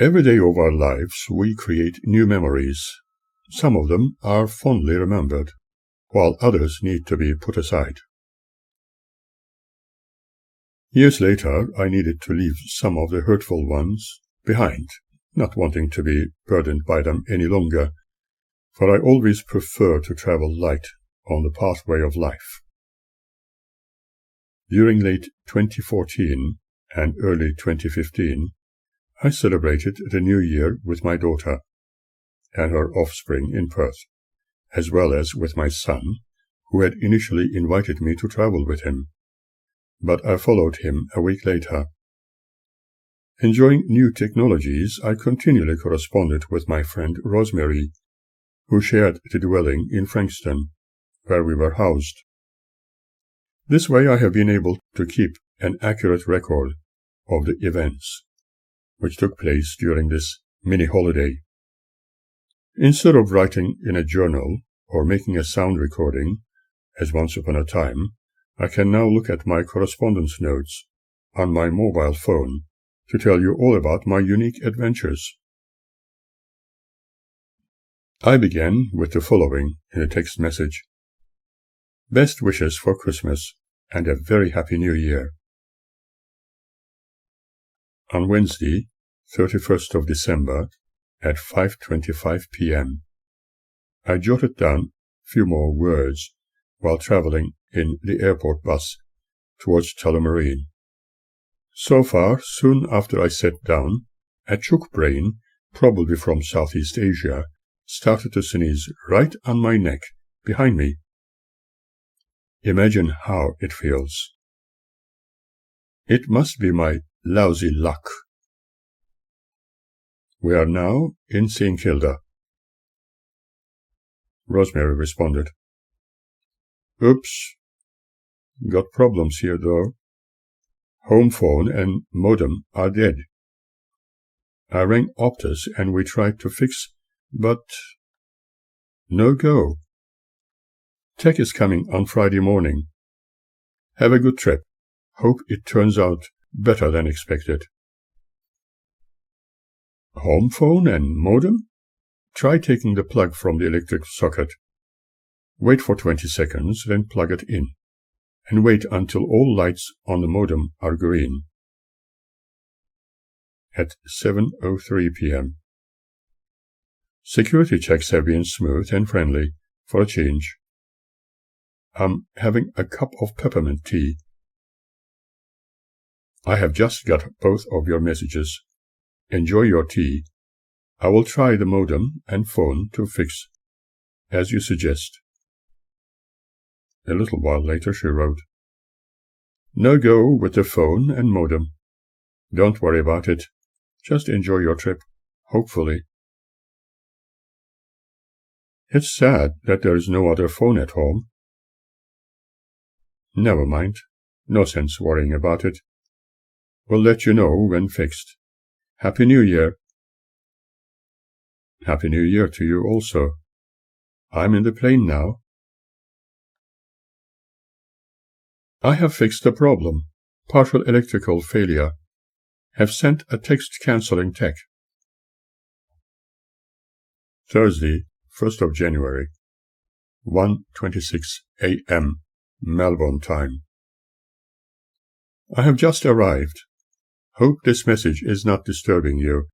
Every day of our lives we create new memories. Some of them are fondly remembered, while others need to be put aside. Years later, I needed to leave some of the hurtful ones behind, not wanting to be burdened by them any longer, for I always prefer to travel light on the pathway of life. During late 2014 and early 2015, I celebrated the New Year with my daughter and her offspring in Perth, as well as with my son, who had initially invited me to travel with him, but I followed him a week later. Enjoying new technologies, I continually corresponded with my friend Rosemary, who shared the dwelling in Frankston, where we were housed. This way I have been able to keep an accurate record of the events which took place during this mini-holiday. Instead of writing in a journal or making a sound recording, as once upon a time, I can now look at my correspondence notes on my mobile phone to tell you all about my unique adventures. I began with the following in a text message. Best wishes for Christmas and a very happy New Year. On Wednesday, 31st of December, at 5:25 p.m., I jotted down a few more words while traveling in the airport bus towards Tullamarine. So far, soon after I sat down, a chook brain, probably from Southeast Asia, started to sneeze right on my neck behind me. Imagine how it feels. It must be my lousy luck. We are now in St. Kilda. Rosemary responded. Oops. Got problems here, though. Home phone and modem are dead. I rang Optus and we tried to fix, but no go. Tech is coming on Friday morning. Have a good trip. Hope it turns out better than expected. Home phone and modem? Try taking the plug from the electric socket. Wait for 20 seconds, then plug it in, and wait until all lights on the modem are green. At 7:03 p.m. Security checks have been smooth and friendly, for a change. I'm having a cup of peppermint tea. I have just got both of your messages. Enjoy your tea. I will try the modem and phone to fix, as you suggest. A little while later she wrote, No go with the phone and modem. Don't worry about it. Just enjoy your trip, hopefully. It's sad that there is no other phone at home. Never mind. No sense worrying about it. We'll let you know when fixed. Happy New Year. Happy New Year to you also. I'm in the plane now. I have fixed the problem. Partial electrical failure. Have sent a text cancelling tech. Thursday, 1st of January, 1:26 a.m. Melbourne time. I have just arrived. Hope this message is not disturbing you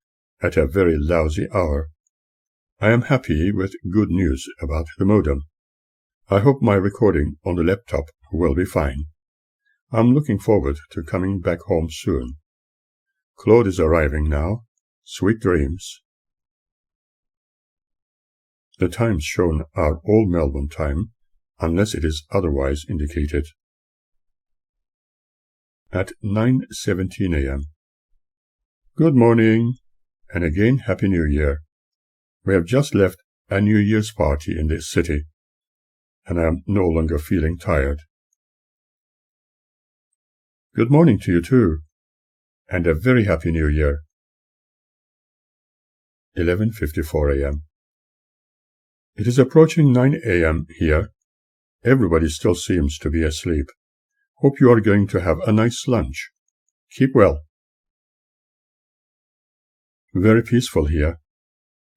at a very lousy hour. I am happy with good news about the modem. I hope my recording on the laptop will be fine. I'm looking forward to coming back home soon. Claude is arriving now. Sweet dreams. The times shown are all Melbourne time, unless it is otherwise indicated. At 9:17 a.m. Good morning, and again Happy New Year. We have just left a New Year's party in this city, and I am no longer feeling tired. Good morning to you too, and a very Happy New Year. 11:54 a.m. It is approaching 9 a.m. here. Everybody still seems to be asleep. Hope you are going to have a nice lunch. Keep well. Very peaceful here.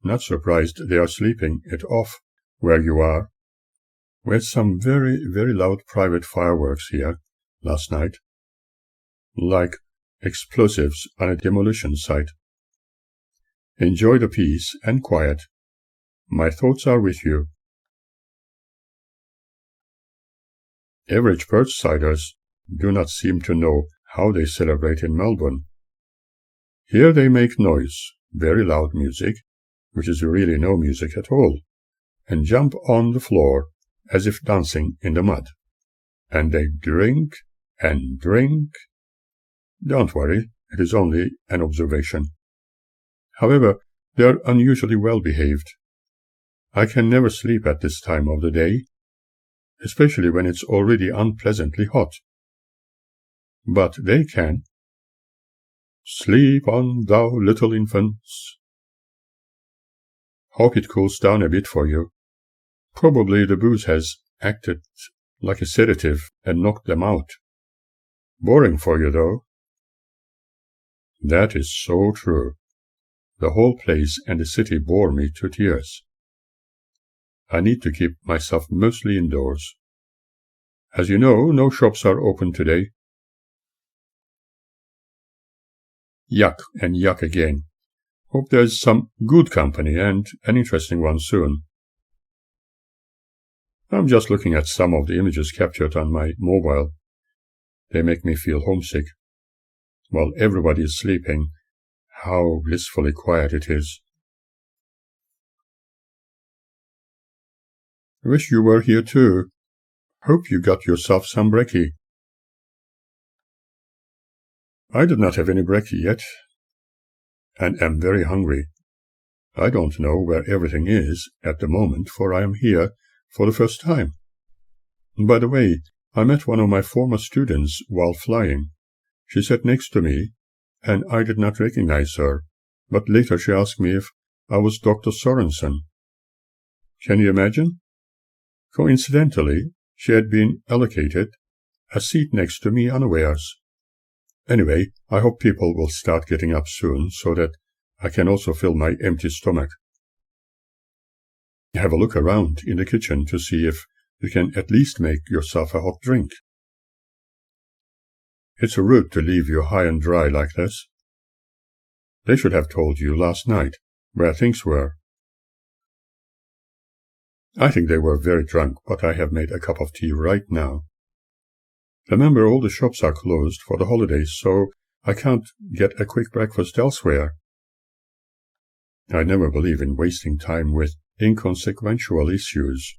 Not surprised they are sleeping it off where you are. We had some very, very loud private fireworks here last night, like explosives on a demolition site. Enjoy the peace and quiet. My thoughts are with you. Average Perthsiders do not seem to know how they celebrate in Melbourne. Here they make noise, very loud music, which is really no music at all, and jump on the floor as if dancing in the mud. And they drink and drink. Don't worry, it is only an observation. However, they are unusually well behaved. I can never sleep at this time of the day, especially when it's already unpleasantly hot. But they can. Sleep on, thou little infants. Hope it cools down a bit for you. Probably the booze has acted like a sedative and knocked them out. Boring for you, though. That is so true. The whole place and the city bore me to tears. I need to keep myself mostly indoors. As you know, no shops are open today. Yuck and yuck again. Hope there's some good company and an interesting one soon. I'm just looking at some of the images captured on my mobile. They make me feel homesick. While everybody is sleeping, how blissfully quiet it is. Wish you were here too. Hope you got yourself some brekkie. I did not have any brekkie yet, and am very hungry. I don't know where everything is at the moment, for I am here for the first time. By the way, I met one of my former students while flying. She sat next to me, and I did not recognize her, but later she asked me if I was Dr. Sorenson. Can you imagine? Coincidentally, she had been allocated a seat next to me unawares. Anyway, I hope people will start getting up soon so that I can also fill my empty stomach. Have a look around in the kitchen to see if you can at least make yourself a hot drink. It's rude to leave you high and dry like this. They should have told you last night where things were. I think they were very drunk, but I have made a cup of tea right now. Remember, all the shops are closed for the holidays, so I can't get a quick breakfast elsewhere. I never believe in wasting time with inconsequential issues,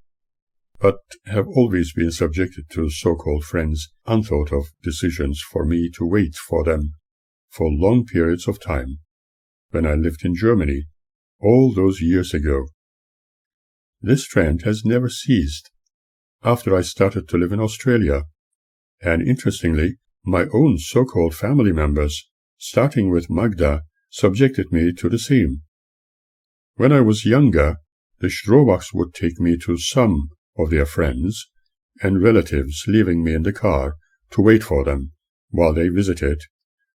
but have always been subjected to so-called friends' unthought-of decisions for me to wait for them for long periods of time, when I lived in Germany, all those years ago. This trend has never ceased after I started to live in Australia, and interestingly, my own so-called family members, starting with Magda, subjected me to the same. When I was younger, the Strohbachs would take me to some of their friends and relatives, leaving me in the car to wait for them while they visited,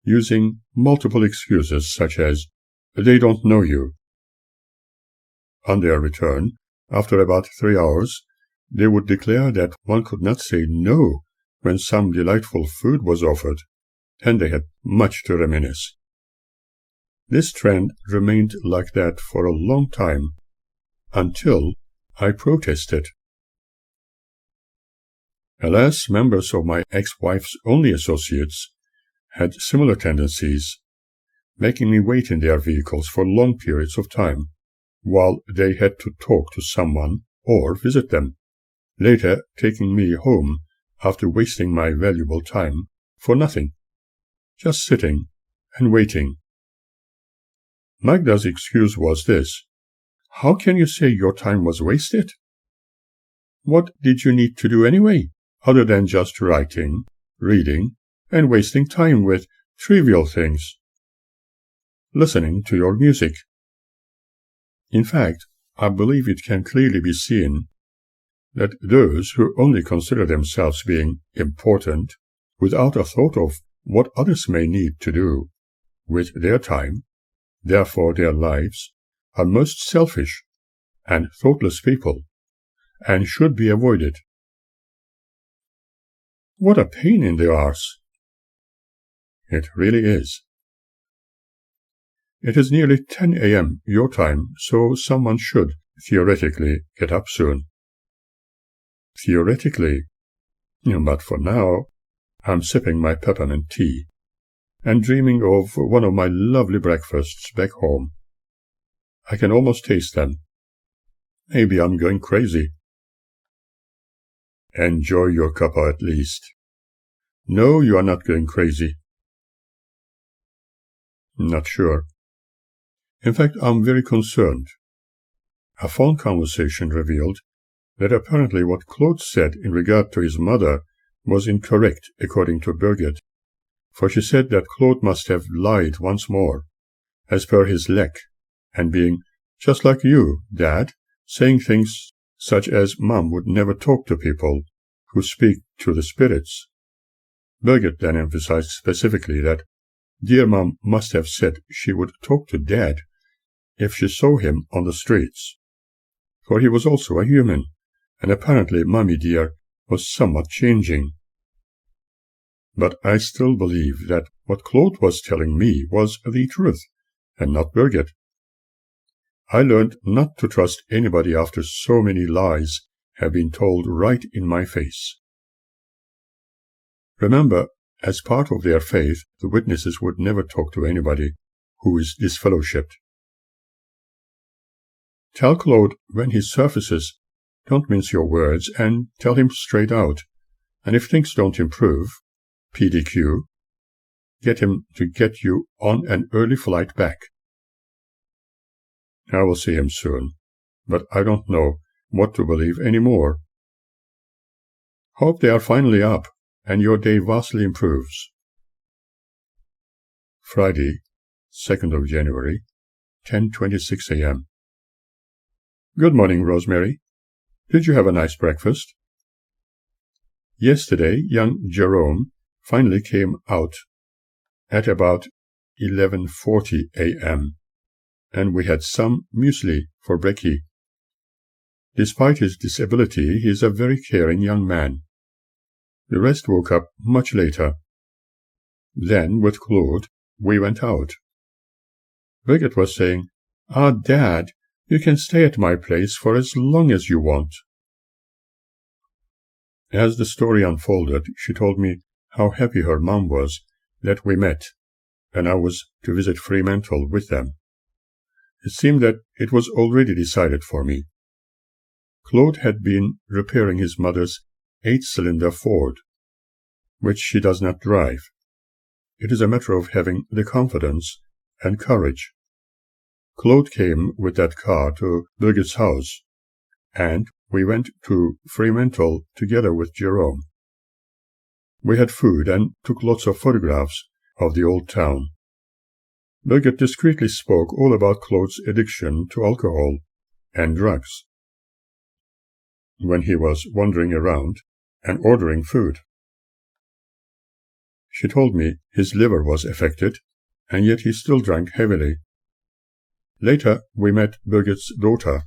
using multiple excuses such as, "They don't know you." On their return, after about 3 hours, they would declare that one could not say no when some delightful food was offered, and they had much to reminisce. This trend remained like that for a long time, until I protested. Alas, members of my ex-wife's only associates had similar tendencies, making me wait in their vehicles for long periods of time, while they had to talk to someone or visit them, later taking me home after wasting my valuable time for nothing, just sitting and waiting. Magda's excuse was this: "How can you say your time was wasted? What did you need to do anyway, other than just writing, reading, and wasting time with trivial things? Listening to your music." In fact, I believe it can clearly be seen that those who only consider themselves being important without a thought of what others may need to do with their time Therefore their lives are most selfish and thoughtless people, and should be avoided. What a pain in the arse! It really is. It is nearly 10 a.m. your time, so someone should, theoretically, get up soon. Theoretically, but for now, I'm sipping my peppermint tea and dreaming of one of my lovely breakfasts back home. I can almost taste them. Maybe I'm going crazy. Enjoy your cuppa at least. No, you are not going crazy. Not sure. In fact, I'm very concerned. A phone conversation revealed that apparently what Claude said in regard to his mother was incorrect according to Birgit, for she said that Claude must have lied once more, as per his leck, and being just like you, Dad, saying things such as Mum would never talk to people who speak to the spirits. Birgit then emphasized specifically that dear Mum must have said she would talk to Dad if she saw him on the streets, for he was also a human, and apparently Mummy dear was somewhat changing. But I still believe that what Claude was telling me was the truth, and not Birgit. I learned not to trust anybody after so many lies have been told right in my face. Remember, as part of their faith, the witnesses would never talk to anybody who is disfellowshipped. Tell Claude when he surfaces, don't mince your words, and tell him straight out. And if things don't improve, PDQ, get him to get you on an early flight back. I will see him soon, but I don't know what to believe anymore. Hope they are finally up, and your day vastly improves. Friday, 2nd of January, 10:26 a.m. Good morning, Rosemary. Did you have a nice breakfast? Yesterday, young Jerome finally came out at about 11:40 a.m., and we had some muesli for brekkie. Despite his disability, he is a very caring young man. The rest woke up much later. Then, with Claude, we went out. Birgit was saying, Dad, you can stay at my place for as long as you want. As the story unfolded, she told me how happy her mom was that we met, and I was to visit Fremantle with them. It seemed that it was already decided for me. Claude had been repairing his mother's 8-cylinder Ford, which she does not drive. It is a matter of having the confidence and courage. Claude came with that car to Birgit's house, and we went to Fremantle together with Jerome. We had food and took lots of photographs of the old town. Birgit discreetly spoke all about Claude's addiction to alcohol and drugs when he was wandering around and ordering food. She told me his liver was affected, and yet he still drank heavily. Later we met Birgit's daughter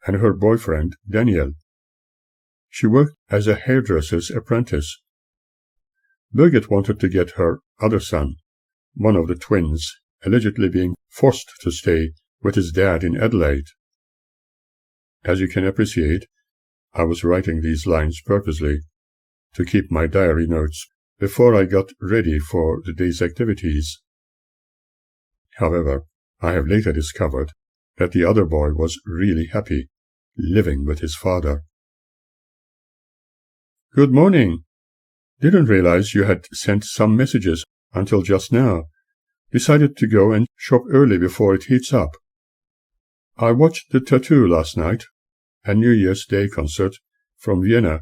and her boyfriend, Daniel. She worked as a hairdresser's apprentice. Birgit wanted to get her other son, one of the twins, allegedly being forced to stay with his dad in Adelaide. As you can appreciate, I was writing these lines purposely to keep my diary notes before I got ready for the day's activities. However, I have later discovered that the other boy was really happy, living with his father. Good morning. Didn't realize you had sent some messages until just now. Decided to go and shop early before it heats up. I watched the Tattoo last night, a New Year's Day concert from Vienna.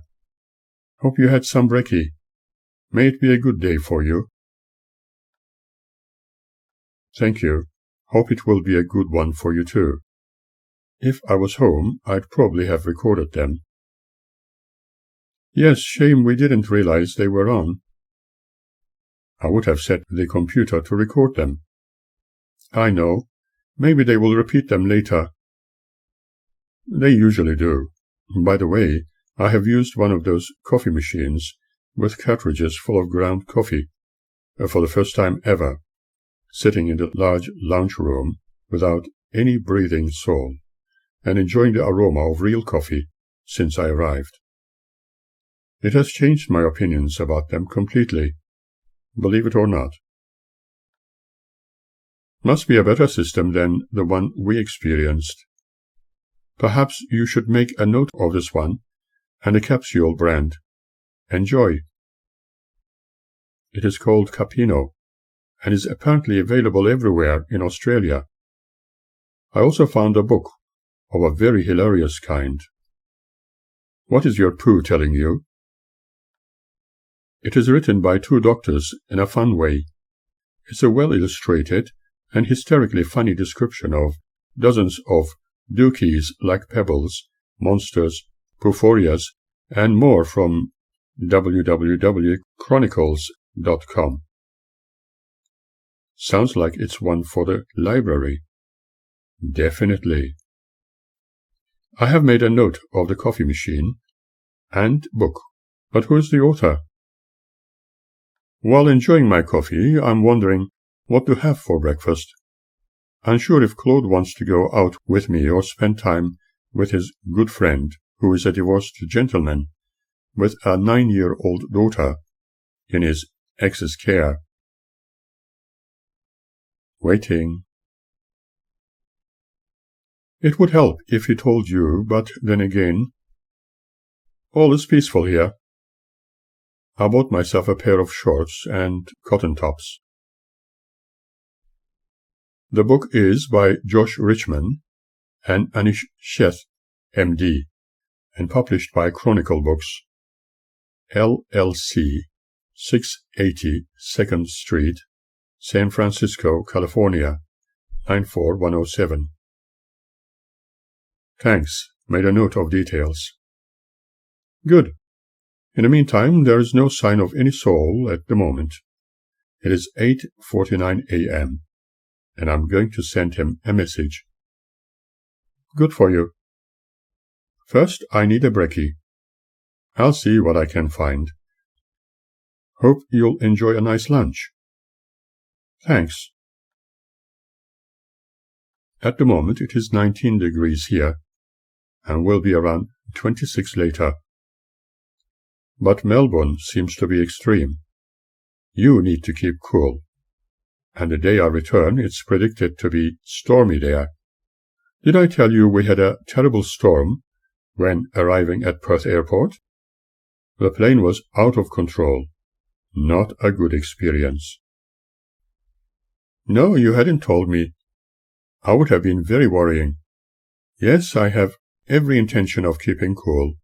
Hope you had some brekkie. May it be a good day for you. Thank you. Hope it will be a good one for you too. If I was home, I'd probably have recorded them. Yes, shame we didn't realize they were on. I would have set the computer to record them. I know, Maybe they will repeat them later. They usually do. By the way, I have used one of those coffee machines with cartridges full of ground coffee for the first time ever, sitting in the large lounge room without any breathing soul, and enjoying the aroma of real coffee since I arrived. It has changed my opinions about them completely, believe it or not. Must be a better system than the one we experienced. Perhaps you should make a note of this one and the capsule brand. Enjoy. It is called Capino and is apparently available everywhere in Australia. I also found a book of a very hilarious kind. What is your poo telling you? It is written by two doctors in a fun way. It's a well-illustrated and hysterically funny description of dozens of dookies like pebbles, monsters, poophorias, and more from www.chronicles.com. Sounds like it's one for the library. Definitely. I have made a note of the coffee machine and book, but who is the author? While enjoying my coffee, I'm wondering what to have for breakfast. Unsure if Claude wants to go out with me or spend time with his good friend, who is a divorced gentleman with a 9-year-old daughter in his ex's care. Waiting. It would help if he told you, but then again, all is peaceful here. I bought myself a pair of shorts and cotton tops. The book is by Josh Richman and Anish Sheth, M.D., and published by Chronicle Books, LLC, 680 2nd Street, San Francisco, California, 94107. Thanks. Made a note of details. Good. In the meantime, there is no sign of any soul at the moment. It is 8:49 a.m., and I'm going to send him a message. Good for you. First, I need a brekkie. I'll see what I can find. Hope you'll enjoy a nice lunch. Thanks. At the moment, it is 19 degrees here, and will be around 26 later. But Melbourne seems to be extreme. You need to keep cool. And the day I return, it's predicted to be stormy there. Did I tell you we had a terrible storm when arriving at Perth Airport? The plane was out of control. Not a good experience. No, you hadn't told me. I would have been very worrying. Yes, I have every intention of keeping cool.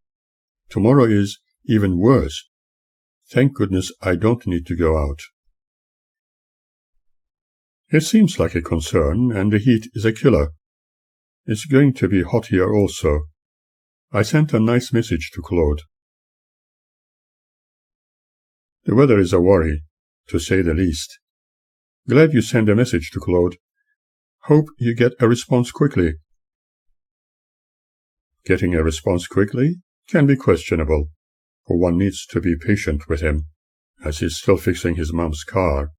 Tomorrow is even worse. Thank goodness I don't need to go out. It seems like a concern, and the heat is a killer. It's going to be hot here also. I sent a nice message to Claude. The weather is a worry, to say the least. Glad you sent a message to Claude. Hope you get a response quickly. Getting a response quickly can be questionable, for one needs to be patient with him, as he's still fixing his mom's car,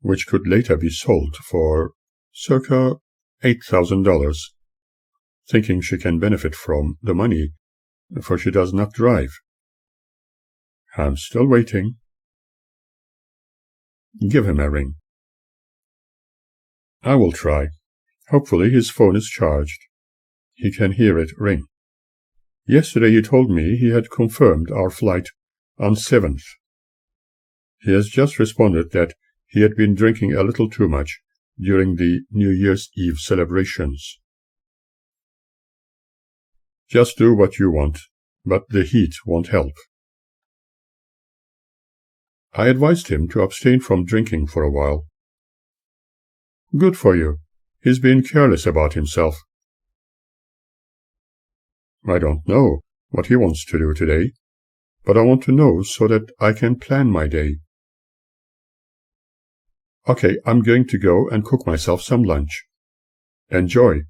which could later be sold for circa $8,000, thinking she can benefit from the money, for she does not drive. I'm still waiting. Give him a ring. I will try. Hopefully his phone is charged. He can hear it ring. Yesterday he told me he had confirmed our flight on 7th. He has just responded that he had been drinking a little too much during the New Year's Eve celebrations. Just do what you want, but the heat won't help. I advised him to abstain from drinking for a while. Good for you. He's been careless about himself. I don't know what he wants to do today, but I want to know so that I can plan my day. Okay, I'm going to go and cook myself some lunch. Enjoy.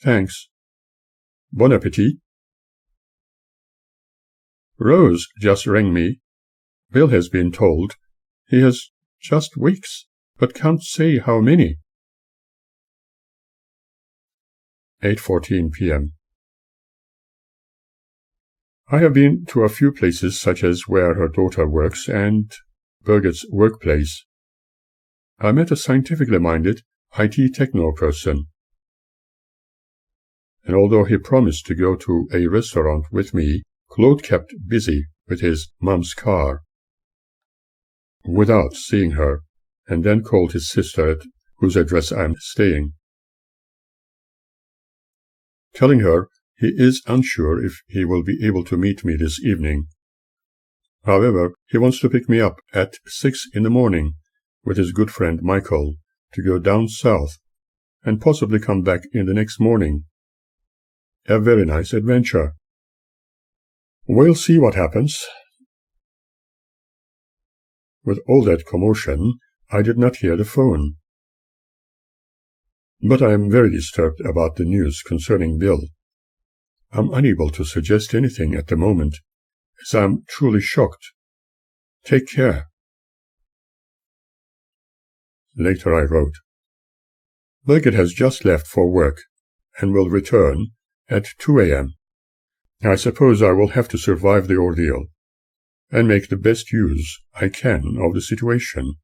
Thanks. Bon appétit. Rose just rang me. Bill has been told. He has just weeks, but can't say how many. 8:14 p.m. I have been to a few places, such as where her daughter works and Birgit's workplace. I met a scientifically minded IT techno person, and although he promised to go to a restaurant with me, Claude kept busy with his mom's car without seeing her, and then called his sister at whose address I am staying, telling her he is unsure if he will be able to meet me this evening. However, he wants to pick me up at 6 in the morning with his good friend Michael to go down south and possibly come back in the next morning. A very nice adventure. We'll see what happens. With all that commotion, I did not hear the phone. But I am very disturbed about the news concerning Bill. I'm unable to suggest anything at the moment, as I am truly shocked. Take care. Later I wrote, Birgit has just left for work and will return at 2 a.m. I suppose I will have to survive the ordeal and make the best use I can of the situation,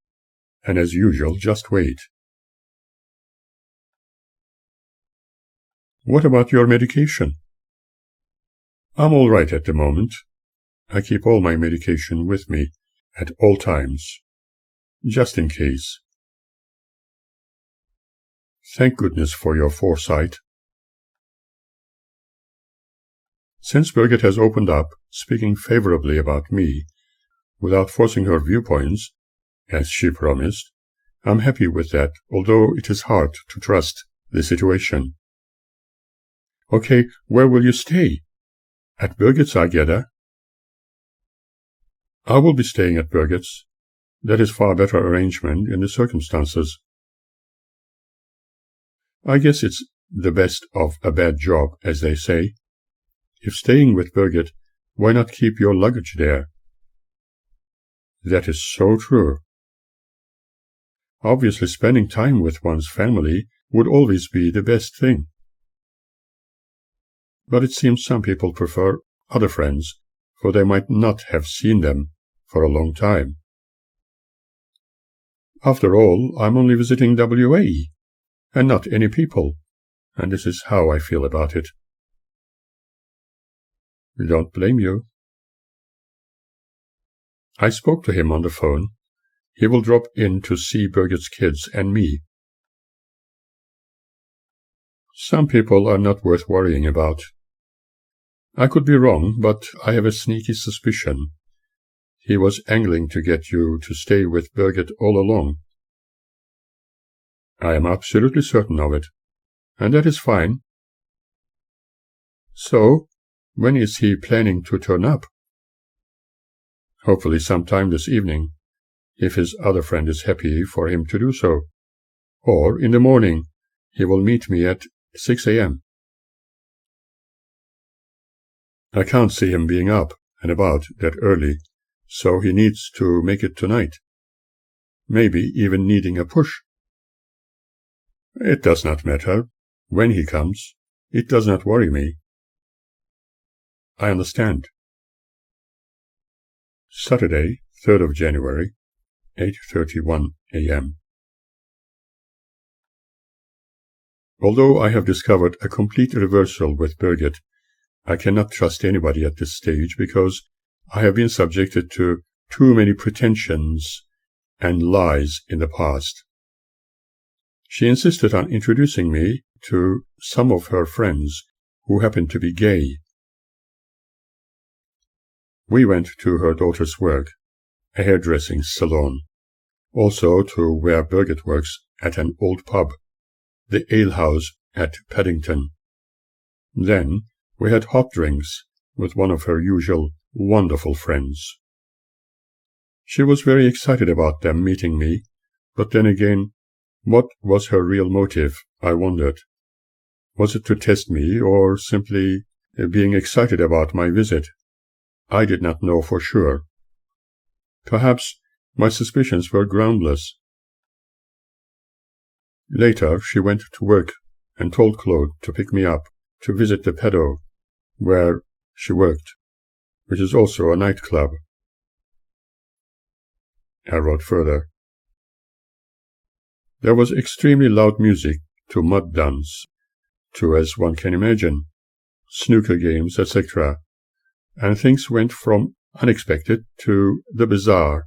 and as usual just wait. What about your medication? I'm all right at the moment. I keep all my medication with me at all times, just in case. Thank goodness for your foresight. Since Birgit has opened up, speaking favorably about me, without forcing her viewpoints, as she promised, I'm happy with that, although it is hard to trust the situation. Okay, where will you stay? At Birgit's, I gather. I will be staying at Birgit's. That is far better arrangement in the circumstances. I guess it's the best of a bad job, as they say. If staying with Birgit, why not keep your luggage there? That is so true. Obviously, spending time with one's family would always be the best thing. But it seems some people prefer other friends, for they might not have seen them for a long time. After all, I'm only visiting WA, and not any people, and this is how I feel about it. Don't blame you. I spoke to him on the phone. He will drop in to see Birgit's kids and me. Some people are not worth worrying about. I could be wrong, but I have a sneaky suspicion. He was angling to get you to stay with Birgit all along. I am absolutely certain of it, and that is fine. So, when is he planning to turn up? Hopefully sometime this evening, if his other friend is happy for him to do so. Or in the morning, he will meet me at 6 a.m. I can't see him being up and about that early, so he needs to make it tonight. Maybe even needing a push. It does not matter. When he comes, it does not worry me. I understand. Saturday, 3rd of January, 8:31 a.m. Although I have discovered a complete reversal with Birgit, I cannot trust anybody at this stage because I have been subjected to too many pretensions and lies in the past. She insisted on introducing me to some of her friends who happened to be gay. We went to her daughter's work, a hairdressing salon, also to where Birgit works at an old pub, the Ale House at Paddington. Then we had hot drinks with one of her usual wonderful friends. She was very excited about them meeting me, but then again, What was her real motive, I wondered. Was it to test me, or simply being excited about my visit? I did not know for sure. Perhaps my suspicions were groundless. Later, she went to work and told Claude to pick me up to visit the pedo, where she worked, which is also a nightclub. I wrote further. There was extremely loud music to mud duns, to, as one can imagine, snooker games, etc., and things went from unexpected to the bizarre.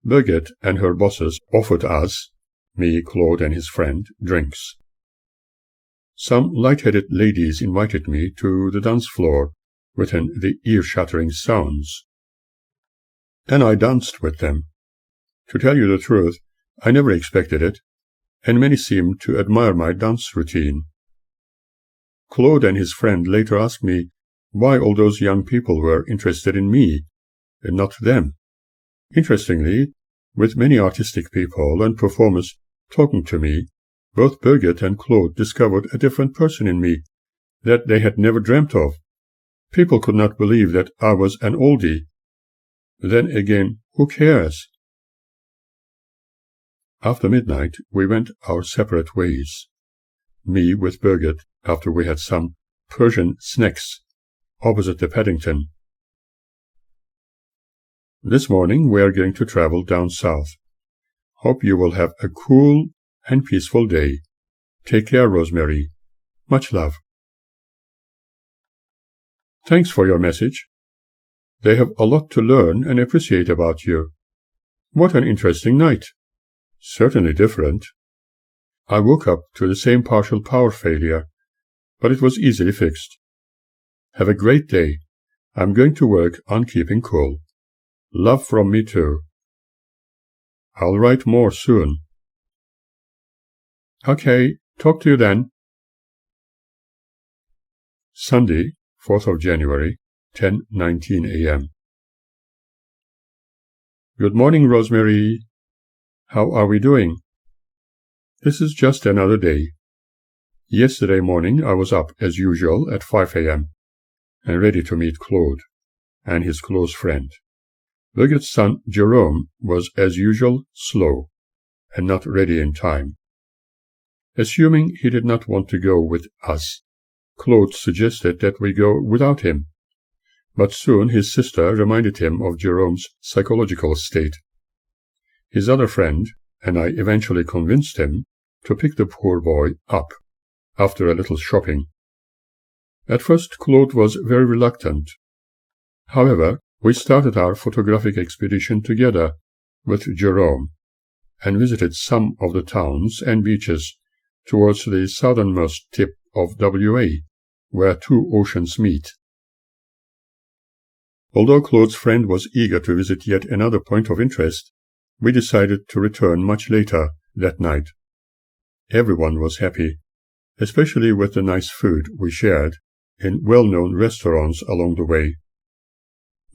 Birgit and her bosses offered us, me, Claude, and his friend, drinks. Some light-headed ladies invited me to the dance floor within the ear-shattering sounds, and I danced with them. To tell you the truth, I never expected it, and many seemed to admire my dance routine. Claude and his friend later asked me why all those young people were interested in me, and not them. Interestingly, with many artistic people and performers talking to me, both Birgit and Claude discovered a different person in me that they had never dreamt of. People could not believe that I was an oldie. Then again, who cares? After midnight, we went our separate ways. Me with Birgit after we had some Persian snacks opposite the Paddington. This morning we are going to travel down south. Hope you will have a cool and peaceful day. Take care, Rosemary. Much love. Thanks for your message. They have a lot to learn and appreciate about you. What an interesting night. Certainly different. I woke up to the same partial power failure, but it was easily fixed. Have a great day. I'm going to work on keeping cool. Love from me too. I'll write more soon. Okay, talk to you then. Sunday, 4th of January, 10:19 a.m. Good morning, Rosemary. How are we doing? This is just another day. Yesterday morning I was up as usual at 5 a.m. and ready to meet Claude and his close friend. Birgit's son Jerome was as usual slow and not ready in time. Assuming he did not want to go with us, Claude suggested that we go without him, but soon his sister reminded him of Jerome's psychological state. His other friend and I eventually convinced him to pick the poor boy up after a little shopping. At first Claude was very reluctant. However, we started our photographic expedition together with Jerome and visited some of the towns and beaches towards the southernmost tip of WA, where two oceans meet. Although Claude's friend was eager to visit yet another point of interest, we decided to return much later that night. Everyone was happy, especially with the nice food we shared in well-known restaurants along the way,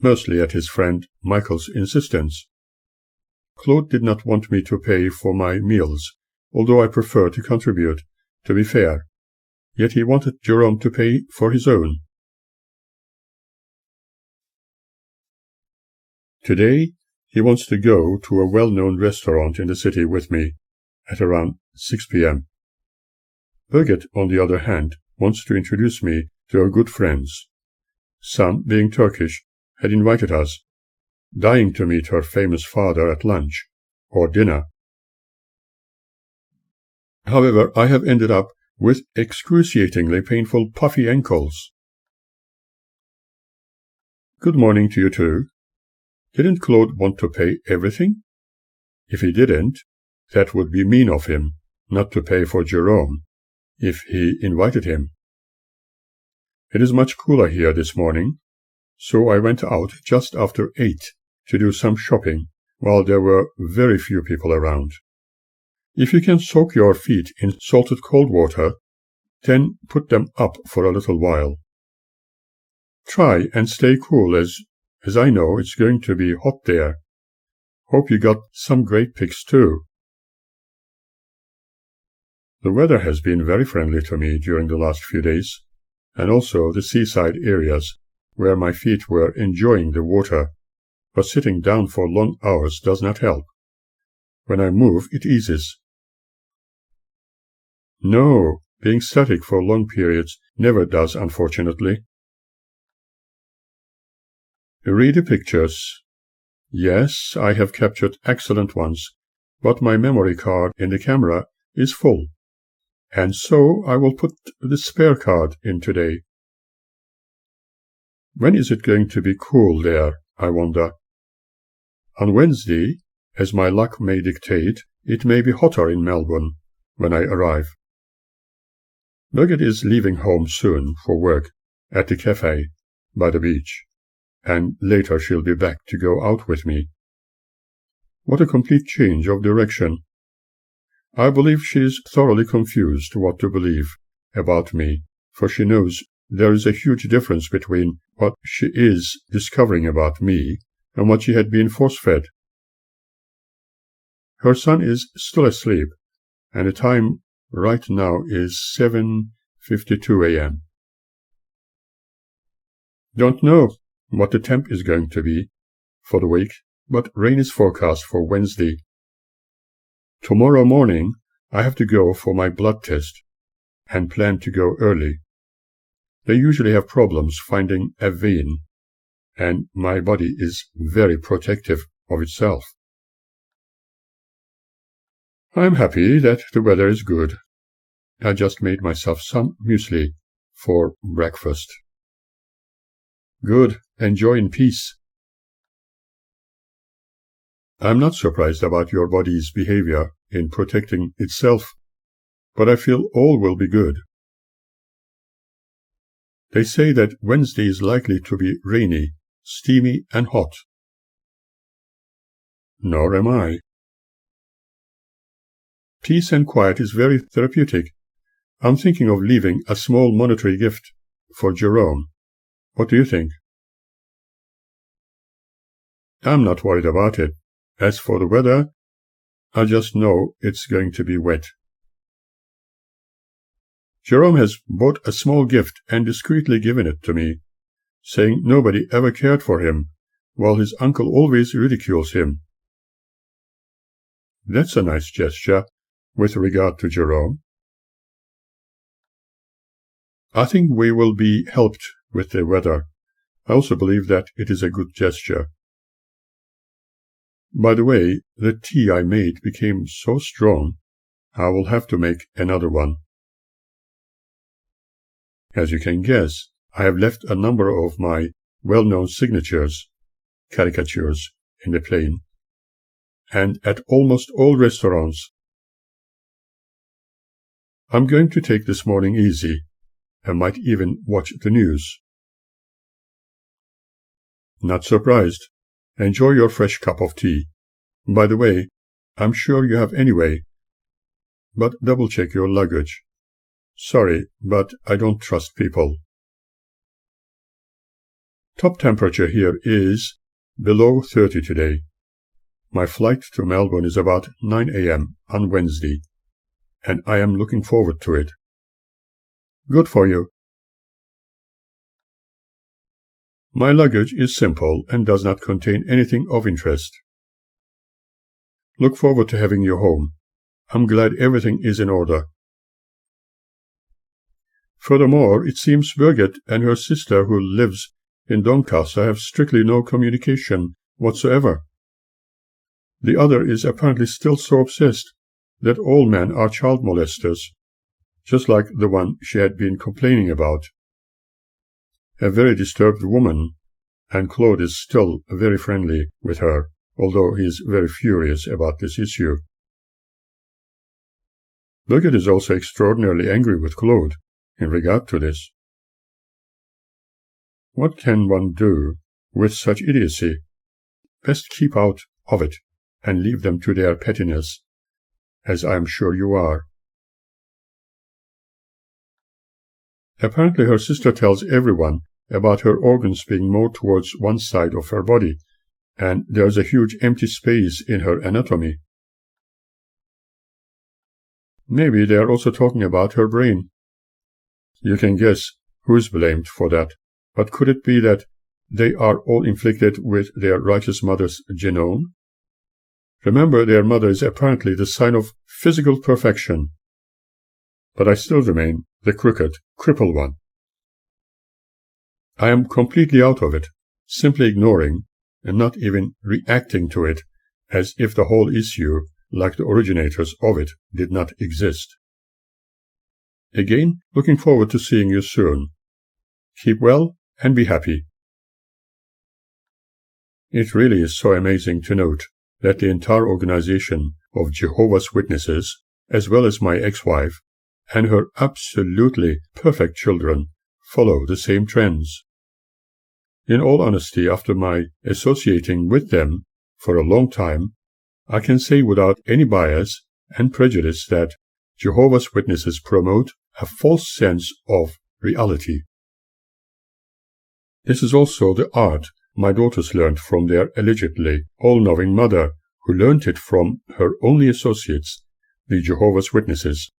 mostly at his friend Michael's insistence. Claude did not want me to pay for my meals, although I prefer to contribute, to be fair, yet he wanted Jerome to pay for his own. Today, he wants to go to a well-known restaurant in the city with me at around 6 p.m. Birgit, on the other hand, wants to introduce me to her good friends. Some, being Turkish, had invited us, dying to meet her famous father at lunch or dinner. However, I have ended up with excruciatingly painful puffy ankles. Good morning to you too. Didn't Claude want to pay everything? If he didn't, that would be mean of him not to pay for Jerome if he invited him. It is much cooler here this morning, so I went out just after 8 to do some shopping while there were very few people around. If you can soak your feet in salted cold water, then put them up for a little while. Try and stay cool as I know it's going to be hot there. Hope you got some great pics too. The weather has been very friendly to me during the last few days, and also the seaside areas where my feet were enjoying the water, but sitting down for long hours does not help. When I move, it eases. No, being static for long periods never does, unfortunately. Read the pictures. Yes, I have captured excellent ones, but my memory card in the camera is full, and so I will put the spare card in today. When is it going to be cool there, I wonder? On Wednesday, as my luck may dictate, it may be hotter in Melbourne when I arrive. Birgit is leaving home soon for work at the cafe by the beach, and later she'll be back to go out with me. What a complete change of direction. I believe she is thoroughly confused what to believe about me, for she knows there is a huge difference between what she is discovering about me and what she had been force-fed. Her son is still asleep, and the time right now is 7:52 a.m. Don't know what the temp is going to be for the week, but rain is forecast for Wednesday. Tomorrow morning I have to go for my blood test and plan to go early. They usually have problems finding a vein, and my body is very protective of itself. I'm happy that the weather is good. I just made myself some muesli for breakfast. Good. Enjoy in peace. I'm not surprised about your body's behavior in protecting itself, but I feel all will be good. They say that Wednesday is likely to be rainy, steamy, and hot. Nor am I. Peace and quiet is very therapeutic. I'm thinking of leaving a small monetary gift for Jerome. What do you think? I'm not worried about it. As for the weather, I just know it's going to be wet. Jerome has bought a small gift and discreetly given it to me, saying nobody ever cared for him, while his uncle always ridicules him. That's a nice gesture with regard to Jerome. I think we will be helped with the weather. I also believe that it is a good gesture. By the way, the tea I made became so strong, I will have to make another one. As you can guess, I have left a number of my well-known caricatures in the plane, and at almost all restaurants. I'm going to take this morning easy, and might even watch the news. Not surprised. Enjoy your fresh cup of tea. By the way, I'm sure you have anyway, but double-check your luggage. Sorry, but I don't trust people. Top temperature here is below 30 today. My flight to Melbourne is about 9 a.m. on Wednesday, and I am looking forward to it. Good for you. My luggage is simple and does not contain anything of interest. Look forward to having you home. I'm glad everything is in order. Furthermore, it seems Birgit and her sister who lives in Doncaster have strictly no communication whatsoever. The other is apparently still so obsessed that all men are child molesters, just like the one she had been complaining about. A very disturbed woman, and Claude is still very friendly with her, although he is very furious about this issue. Birgit is also extraordinarily angry with Claude in regard to this. What can one do with such idiocy? Best keep out of it and leave them to their pettiness, as I am sure you are. Apparently her sister tells everyone about her organs being more towards one side of her body, and there's a huge empty space in her anatomy. Maybe they are also talking about her brain. You can guess who's blamed for that, but could it be that they are all inflicted with their righteous mother's genome? Remember, their mother is apparently the sign of physical perfection. But I still remain the crooked, crippled one. I am completely out of it, simply ignoring and not even reacting to it as if the whole issue, like the originators of it, did not exist. Again, looking forward to seeing you soon. Keep well and be happy. It really is so amazing to note that the entire organization of Jehovah's Witnesses, as well as my ex-wife and her absolutely perfect children, follow the same trends. In all honesty, after my associating with them for a long time, I can say without any bias and prejudice that Jehovah's Witnesses promote a false sense of reality. This is also the art my daughters learned from their allegedly all-knowing mother, who learned it from her only associates, the Jehovah's Witnesses.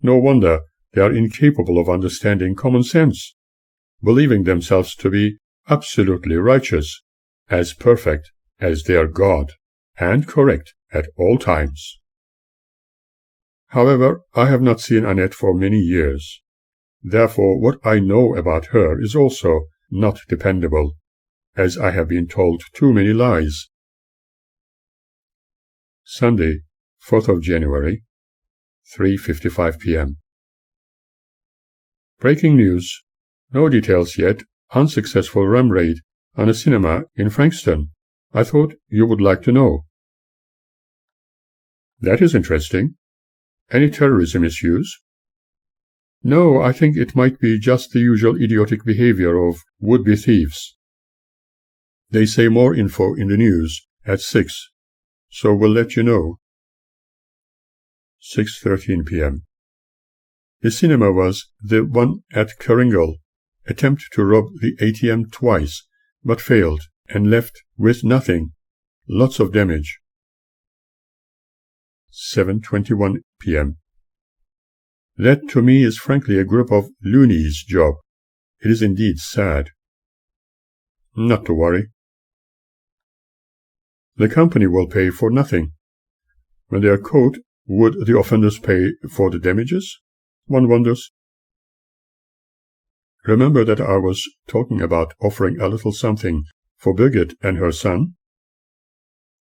No wonder they are incapable of understanding common sense, believing themselves to be absolutely righteous, as perfect as their God, and correct at all times. However, I have not seen Annette for many years. Therefore, what I know about her is also not dependable, as I have been told too many lies. Sunday, 4th of January, 3:55 p.m. Breaking news. No details yet. Unsuccessful ram raid on a cinema in Frankston. I thought you would like to know. That is interesting. Any terrorism issues? No, I think it might be just the usual idiotic behavior of would-be thieves. They say more info in the news at 6, so we'll let you know. 6:13 p.m. The cinema was the one at Keringle. Attempt to rob the ATM twice, but failed and left with nothing. Lots of damage. 7:21 p.m. That to me is frankly a group of loonies job. It is indeed sad. Not to worry. The company will pay for nothing. When they are caught, would the offenders pay for the damages? One wonders. Remember that I was talking about offering a little something for Birgit and her son?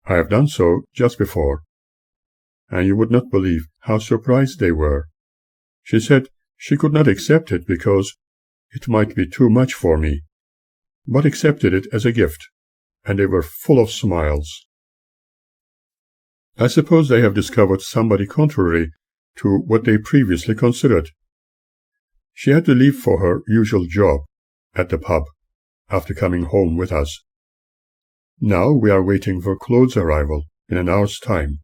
I have done so just before, and you would not believe how surprised they were. She said she could not accept it because it might be too much for me, but accepted it as a gift, and they were full of smiles. I suppose they have discovered somebody contrary to what they previously considered. She had to leave for her usual job at the pub after coming home with us. Now we are waiting for Claude's arrival in an hour's time.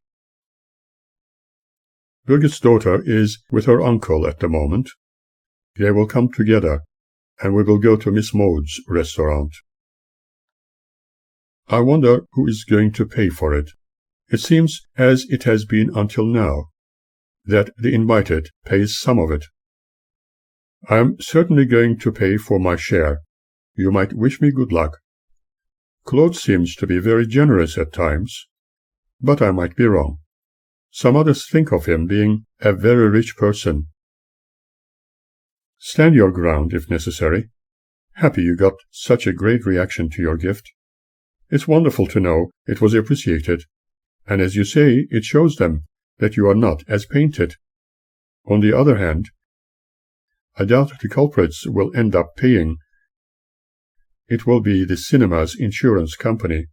Birgit's daughter is with her uncle at the moment. They will come together, and we will go to Miss Maud's restaurant. I wonder who is going to pay for it. It seems, as it has been until now, that the invited pays some of it. I am certainly going to pay for my share. You might wish me good luck. Claude seems to be very generous at times, but I might be wrong. Some others think of him being a very rich person. Stand your ground if necessary. Happy you got such a great reaction to your gift. It's wonderful to know it was appreciated, and as you say, it shows them that you are not as painted. On the other hand, I doubt the culprits will end up paying. It will be the cinema's insurance company.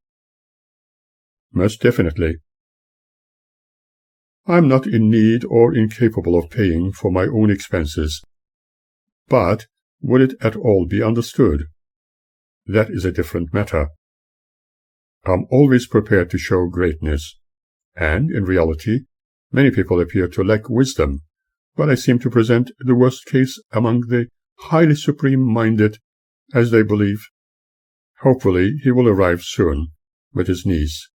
Most definitely. I'm not in need or incapable of paying for my own expenses. But would it at all be understood? That is a different matter. I'm always prepared to show greatness, and, in reality, many people appear to lack wisdom, but I seem to present the worst case among the highly supreme-minded, as they believe. Hopefully he will arrive soon, with his niece.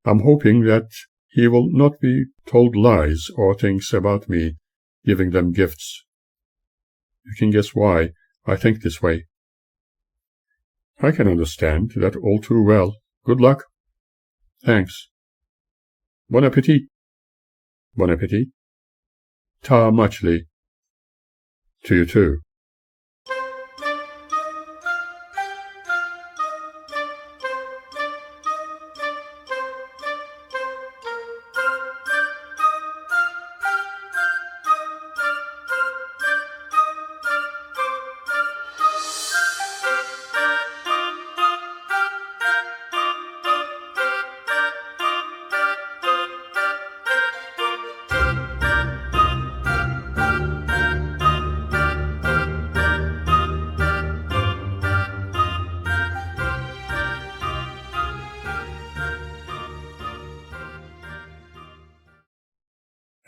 I'm hoping that he will not be told lies or things about me giving them gifts. You can guess why I think this way. I can understand that all too well. Good luck. Thanks. Bon appetit. Bon appetit. Ta muchly. To you too.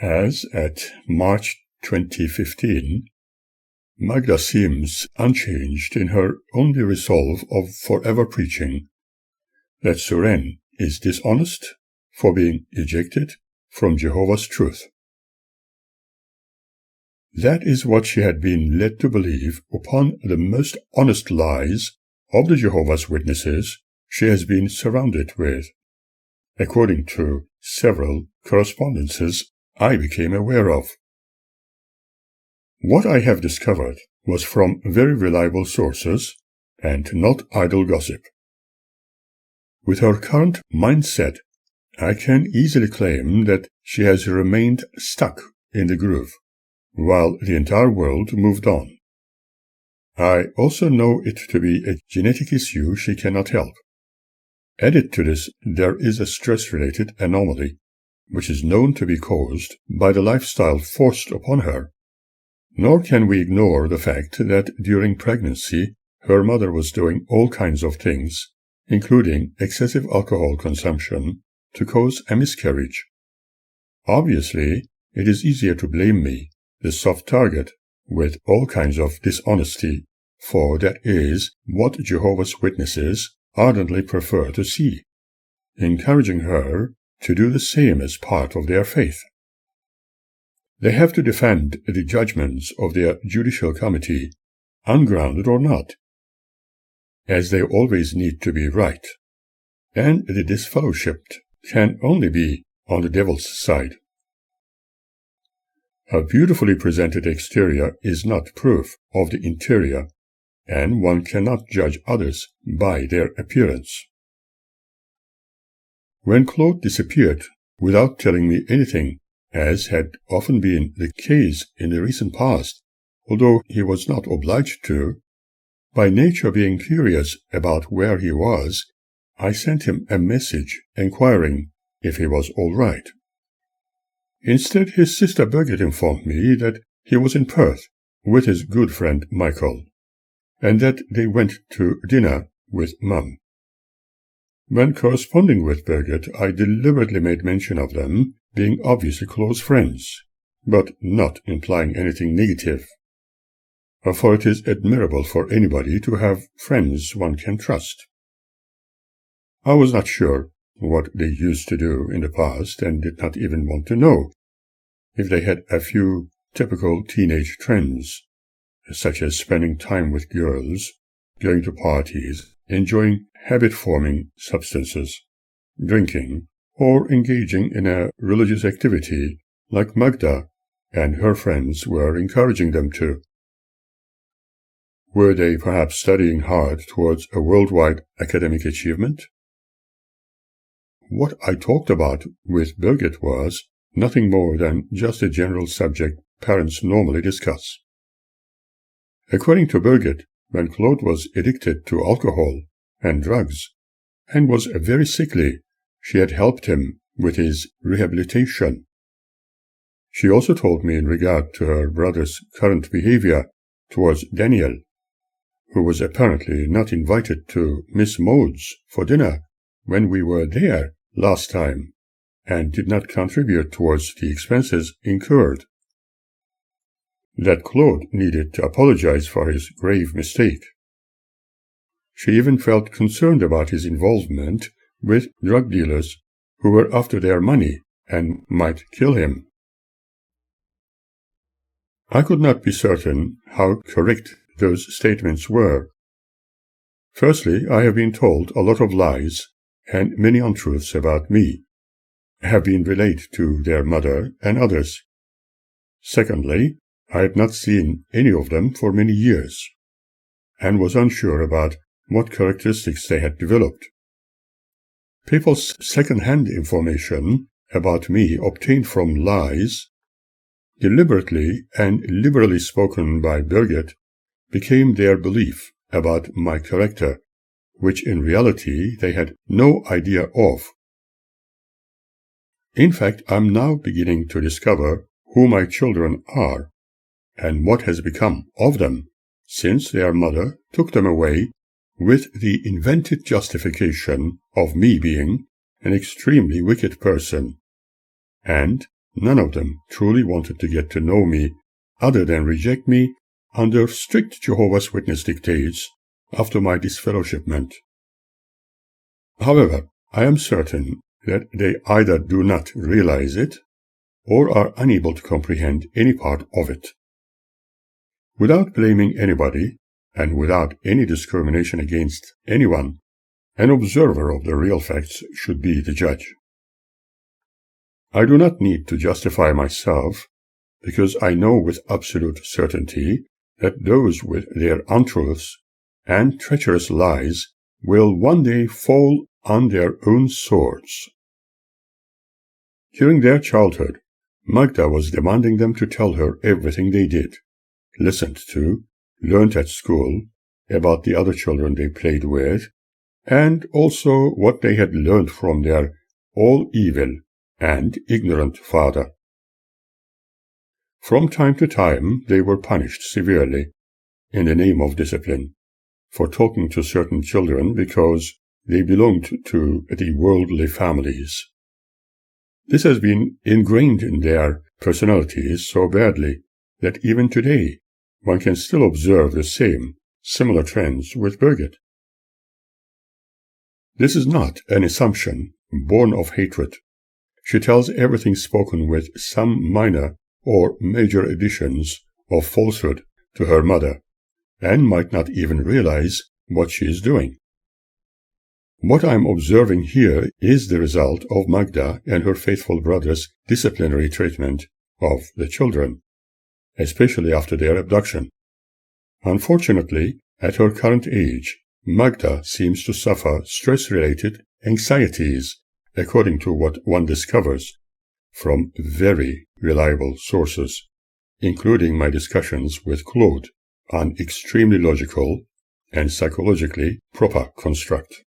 As at March 2015, Magda seems unchanged in her only resolve of forever preaching that Suren is dishonest for being ejected from Jehovah's truth. That is what she had been led to believe upon the most honest lies of the Jehovah's Witnesses she has been surrounded with, according to several correspondences I became aware of. What I have discovered was from very reliable sources and not idle gossip. With her current mindset, I can easily claim that she has remained stuck in the groove, while the entire world moved on. I also know it to be a genetic issue she cannot help. Added to this, there is a stress-related anomaly, which is known to be caused by the lifestyle forced upon her. Nor can we ignore the fact that during pregnancy, her mother was doing all kinds of things, including excessive alcohol consumption, to cause a miscarriage. Obviously, it is easier to blame me, the soft target, with all kinds of dishonesty, for that is what Jehovah's Witnesses ardently prefer to see, encouraging her to do the same as part of their faith. They have to defend the judgments of their judicial committee, ungrounded or not, as they always need to be right, and the disfellowshipped can only be on the devil's side. A beautifully presented exterior is not proof of the interior, and one cannot judge others by their appearance. When Claude disappeared without telling me anything, as had often been the case in the recent past, although he was not obliged to, by nature being curious about where he was, I sent him a message inquiring if he was all right. Instead, his sister Birgit informed me that he was in Perth with his good friend Michael, and that they went to dinner with Mum. When corresponding with Birgit, I deliberately made mention of them being obviously close friends, but not implying anything negative, for it is admirable for anybody to have friends one can trust. I was not sure what they used to do in the past and did not even want to know if they had a few typical teenage trends, such as spending time with girls, going to parties, enjoying habit-forming substances, drinking, or engaging in a religious activity like Magda and her friends were encouraging them to. Were they perhaps studying hard towards a worldwide academic achievement? What I talked about with Birgit was nothing more than just a general subject parents normally discuss. According to Birgit, when Claude was addicted to alcohol and drugs, and was very sickly, she had helped him with his rehabilitation. She also told me in regard to her brother's current behavior towards Daniel, who was apparently not invited to Miss Maud's for dinner when we were there last time, and did not contribute towards the expenses incurred. That Claude needed to apologize for his grave mistake. She even felt concerned about his involvement with drug dealers who were after their money and might kill him. I could not be certain how correct those statements were. Firstly, I have been told a lot of lies and many untruths about me have been relayed to their mother and others. Secondly, I had not seen any of them for many years, and was unsure about what characteristics they had developed. People's second-hand information about me obtained from lies, deliberately and liberally spoken by Birgit, became their belief about my character, which in reality they had no idea of. In fact, I'm now beginning to discover who my children are, and what has become of them, since their mother took them away with the invented justification of me being an extremely wicked person, and none of them truly wanted to get to know me other than reject me under strict Jehovah's Witness dictates after my disfellowshipment. However, I am certain that they either do not realize it or are unable to comprehend any part of it. Without blaming anybody, and without any discrimination against anyone, an observer of the real facts should be the judge. I do not need to justify myself, because I know with absolute certainty that those with their untruths and treacherous lies will one day fall on their own swords. During their childhood, Magda was demanding them to tell her everything they did, listened to, learned at school, about the other children they played with, and also what they had learned from their all-evil and ignorant father. From time to time they were punished severely, in the name of discipline, for talking to certain children because they belonged to the worldly families. This has been ingrained in their personalities so badly that even today one can still observe the same similar trends with Birgit. This is not an assumption born of hatred. She tells everything spoken with some minor or major additions of falsehood to her mother, and might not even realize what she is doing. What I am observing here is the result of Magda and her faithful brother's disciplinary treatment of the children, especially after their abduction. Unfortunately, at her current age, Magda seems to suffer stress-related anxieties, according to what one discovers from very reliable sources, including my discussions with Claude on extremely logical and psychologically proper construct.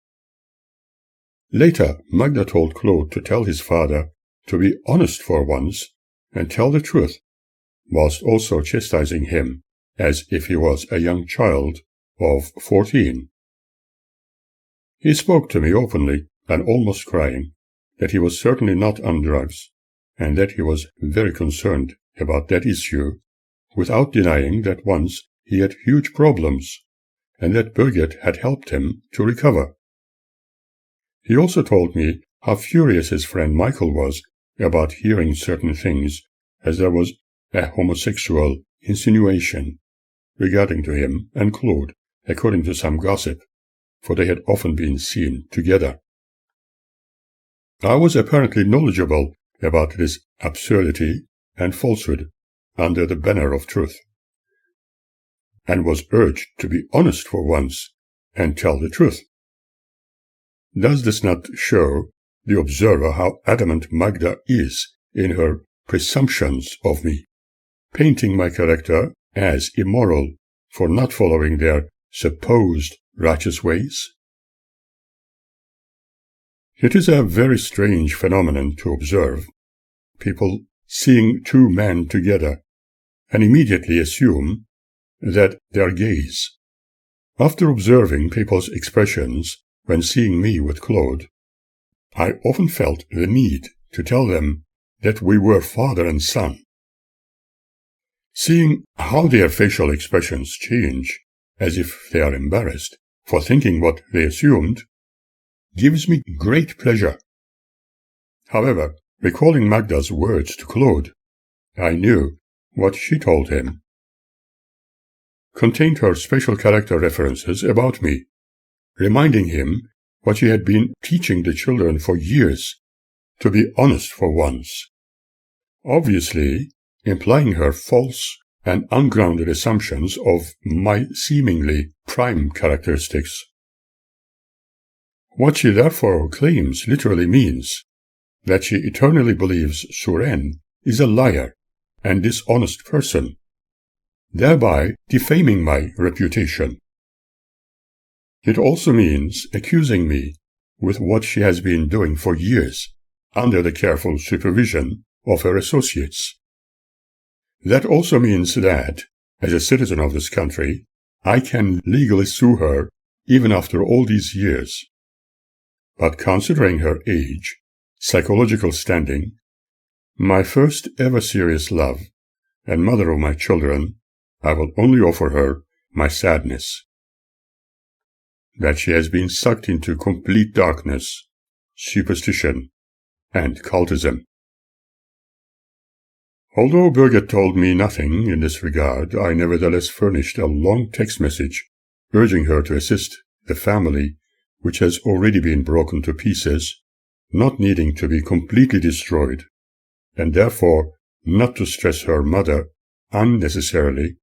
Later, Magda told Claude to tell his father to be honest for once and tell the truth, whilst also chastising him as if he was a young child of 14. He spoke to me openly and almost crying that he was certainly not on drugs, and that he was very concerned about that issue, without denying that once he had huge problems, and that Birgit had helped him to recover. He also told me how furious his friend Michael was about hearing certain things, as there was a homosexual insinuation regarding to him and Claude, according to some gossip, for they had often been seen together. I was apparently knowledgeable about this absurdity and falsehood under the banner of truth, and was urged to be honest for once and tell the truth. Does this not show the observer how adamant Magda is in her presumptions of me, painting my character as immoral for not following their supposed righteous ways? It is a very strange phenomenon to observe, people seeing two men together and immediately assume that they are gays. After observing people's expressions when seeing me with Claude, I often felt the need to tell them that we were father and son. Seeing how their facial expressions change, as if they are embarrassed for thinking what they assumed, gives me great pleasure. However, Recalling Magda's words to Claude, I knew what she told him contained her special character references about me, reminding him what she had been teaching the children for years, to be honest for once, obviously implying her false and ungrounded assumptions of my seemingly prime characteristics. What she therefore claims literally means that she eternally believes Suren is a liar and dishonest person, thereby defaming my reputation. It also means accusing me with what she has been doing for years under the careful supervision of her associates. That also means that, as a citizen of this country, I can legally sue her even after all these years. But considering her age, psychological standing, my first ever serious love, and mother of my children, I will only offer her my sadness. That she has been sucked into complete darkness, superstition, and cultism. Although Birgit told me nothing in this regard, I nevertheless furnished a long text message urging her to assist the family, which has already been broken to pieces, not needing to be completely destroyed, and therefore not to stress her mother unnecessarily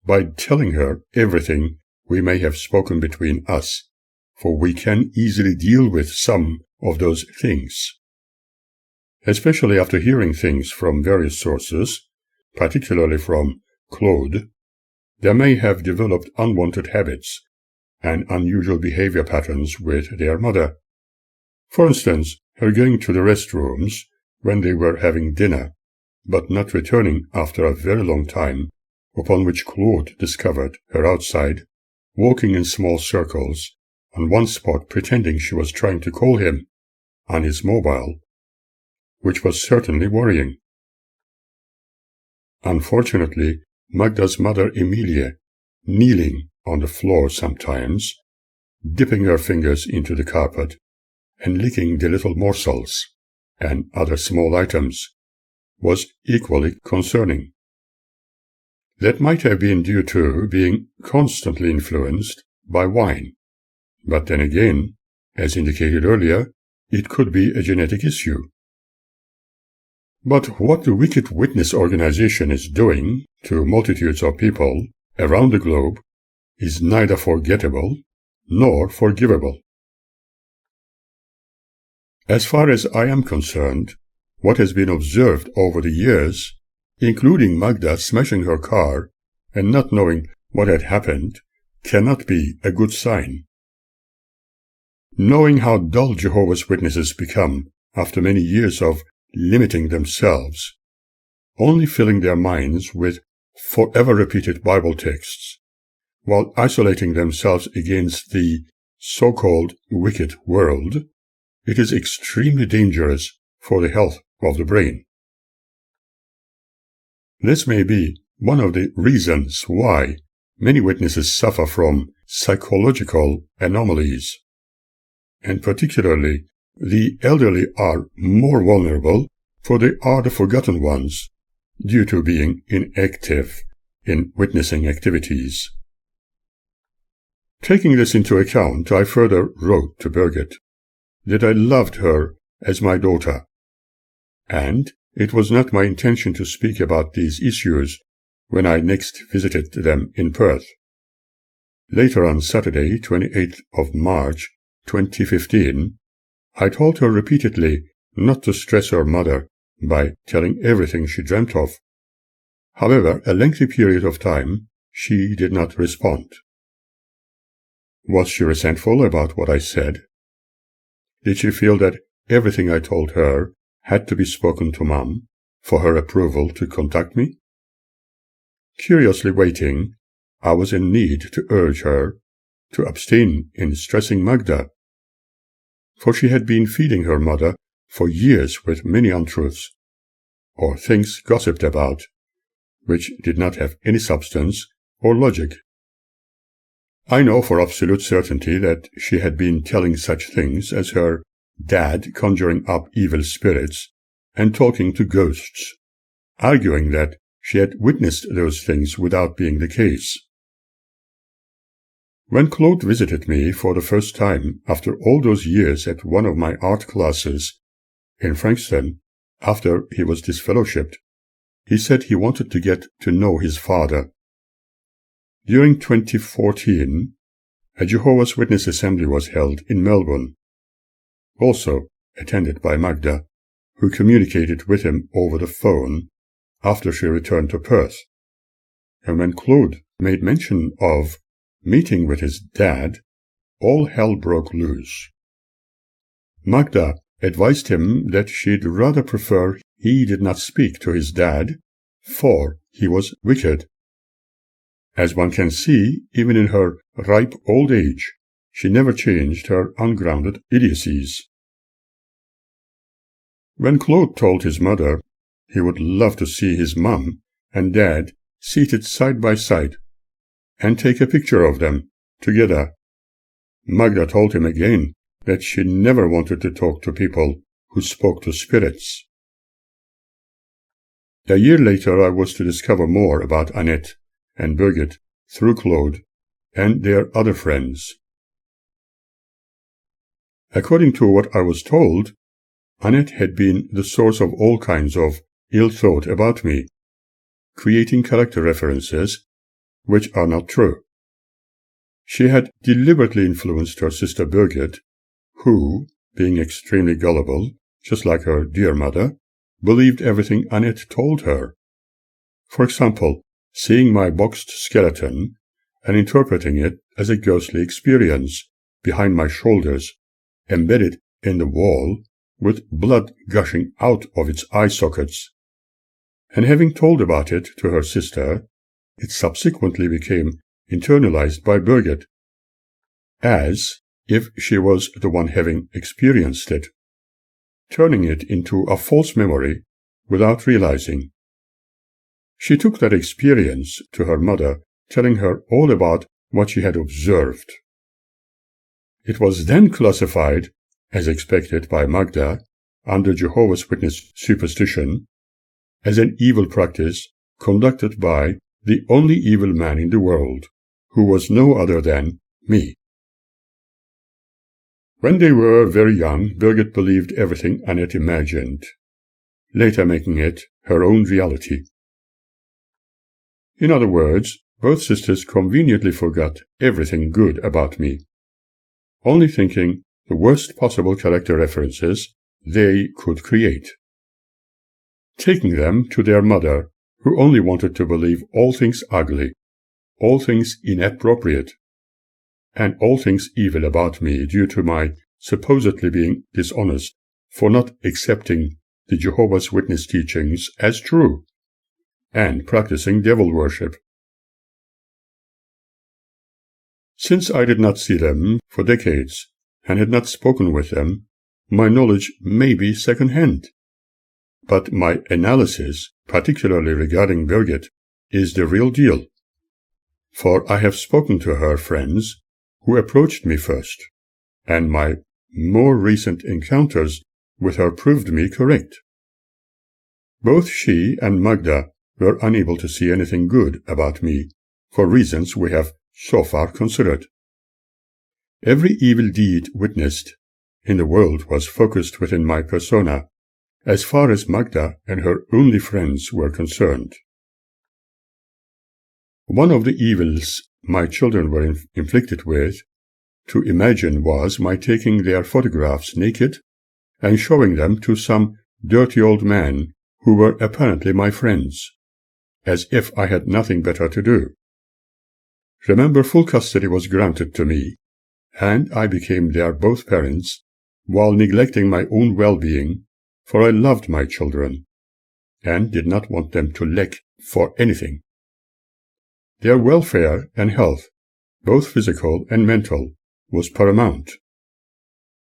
by telling her everything we may have spoken between us, for we can easily deal with some of those things. Especially after hearing things from various sources, particularly from Claude, they may have developed unwanted habits and unusual behavior patterns with their mother. For instance, her going to the restrooms when they were having dinner, but not returning after a very long time, upon which Claude discovered her outside, walking in small circles, on one spot pretending she was trying to call him on his mobile, which was certainly worrying. Unfortunately, Magda's mother Emilia, kneeling on the floor sometimes, dipping her fingers into the carpet, and licking the little morsels and other small items, was equally concerning. That might have been due to being constantly influenced by wine, but then again, as indicated earlier, it could be a genetic issue. But what the Wicked Witness organization is doing to multitudes of people around the globe is neither forgettable nor forgivable. As far as I am concerned, what has been observed over the years, including Magda smashing her car and not knowing what had happened, cannot be a good sign. Knowing how dull Jehovah's Witnesses become after many years of limiting themselves, only filling their minds with forever repeated Bible texts, while isolating themselves against the so-called wicked world, it is extremely dangerous for the health of the brain. This may be one of the reasons why many witnesses suffer from psychological anomalies, and particularly the elderly are more vulnerable, for they are the forgotten ones, due to being inactive in witnessing activities. Taking this into account, I further wrote to Birgit that I loved her as my daughter, and it was not my intention to speak about these issues when I next visited them in Perth. Later on Saturday, 28th of March, 2015, I told her repeatedly not to stress her mother by telling everything she dreamt of. However, a lengthy period of time, she did not respond. Was she resentful about what I said? Did she feel that everything I told her had to be spoken to Mom for her approval to contact me? Curiously waiting, I was in need to urge her to abstain in stressing Magda, for she had been feeding her mother for years with many untruths, or things gossiped about, which did not have any substance or logic. I know for absolute certainty that she had been telling such things as her dad conjuring up evil spirits and talking to ghosts, arguing that she had witnessed those things without being the case. When Claude visited me for the first time after all those years at one of my art classes in Frankston, after he was disfellowshipped, he said he wanted to get to know his father. During 2014, a Jehovah's Witness assembly was held in Melbourne, also attended by Magda, who communicated with him over the phone after she returned to Perth. And when Claude made mention of meeting with his dad, all hell broke loose. Magda advised him that she'd rather prefer he did not speak to his dad, for he was wicked. As one can see, even in her ripe old age, she never changed her ungrounded idiocies. When Claude told his mother he would love to see his mum and dad seated side by side and take a picture of them together, Magda told him again that she never wanted to talk to people who spoke to spirits. A year later I was to discover more about Annette and Birgit through Claude and their other friends. According to what I was told, Annette had been the source of all kinds of ill thought about me, creating character references which are not true. She had deliberately influenced her sister Birgit, who, being extremely gullible, just like her dear mother, believed everything Annette told her. For example, seeing my boxed skeleton and interpreting it as a ghostly experience behind my shoulders, embedded in the wall, with blood gushing out of its eye sockets. And having told about it to her sister, it subsequently became internalized by Birgit, as if she was the one having experienced it, turning it into a false memory without realizing. She took that experience to her mother, telling her all about what she had observed. It was then classified, as expected by Magda, under Jehovah's Witness superstition, as an evil practice conducted by the only evil man in the world, who was no other than me. When they were very young, Birgit believed everything Annette imagined, later making it her own reality. In other words, both sisters conveniently forgot everything good about me, only thinking the worst possible character references they could create, taking them to their mother, who only wanted to believe all things ugly, all things inappropriate, and all things evil about me due to my supposedly being dishonest for not accepting the Jehovah's Witness teachings as true, and practicing devil worship. Since I did not see them for decades and had not spoken with them, my knowledge may be second-hand. But my analysis, particularly regarding Birgit, is the real deal. For I have spoken to her friends who approached me first, and my more recent encounters with her proved me correct. Both she and Magda were unable to see anything good about me, for reasons we have so far considered. Every evil deed witnessed in the world was focused within my persona, as far as Magda and her only friends were concerned. One of the evils my children were inflicted with to imagine was my taking their photographs naked and showing them to some dirty old man who were apparently my friends, as if I had nothing better to do. Remember, full custody was granted to me, and I became their both parents, while neglecting my own well-being, for I loved my children, and did not want them to lack for anything. Their welfare and health, both physical and mental, was paramount.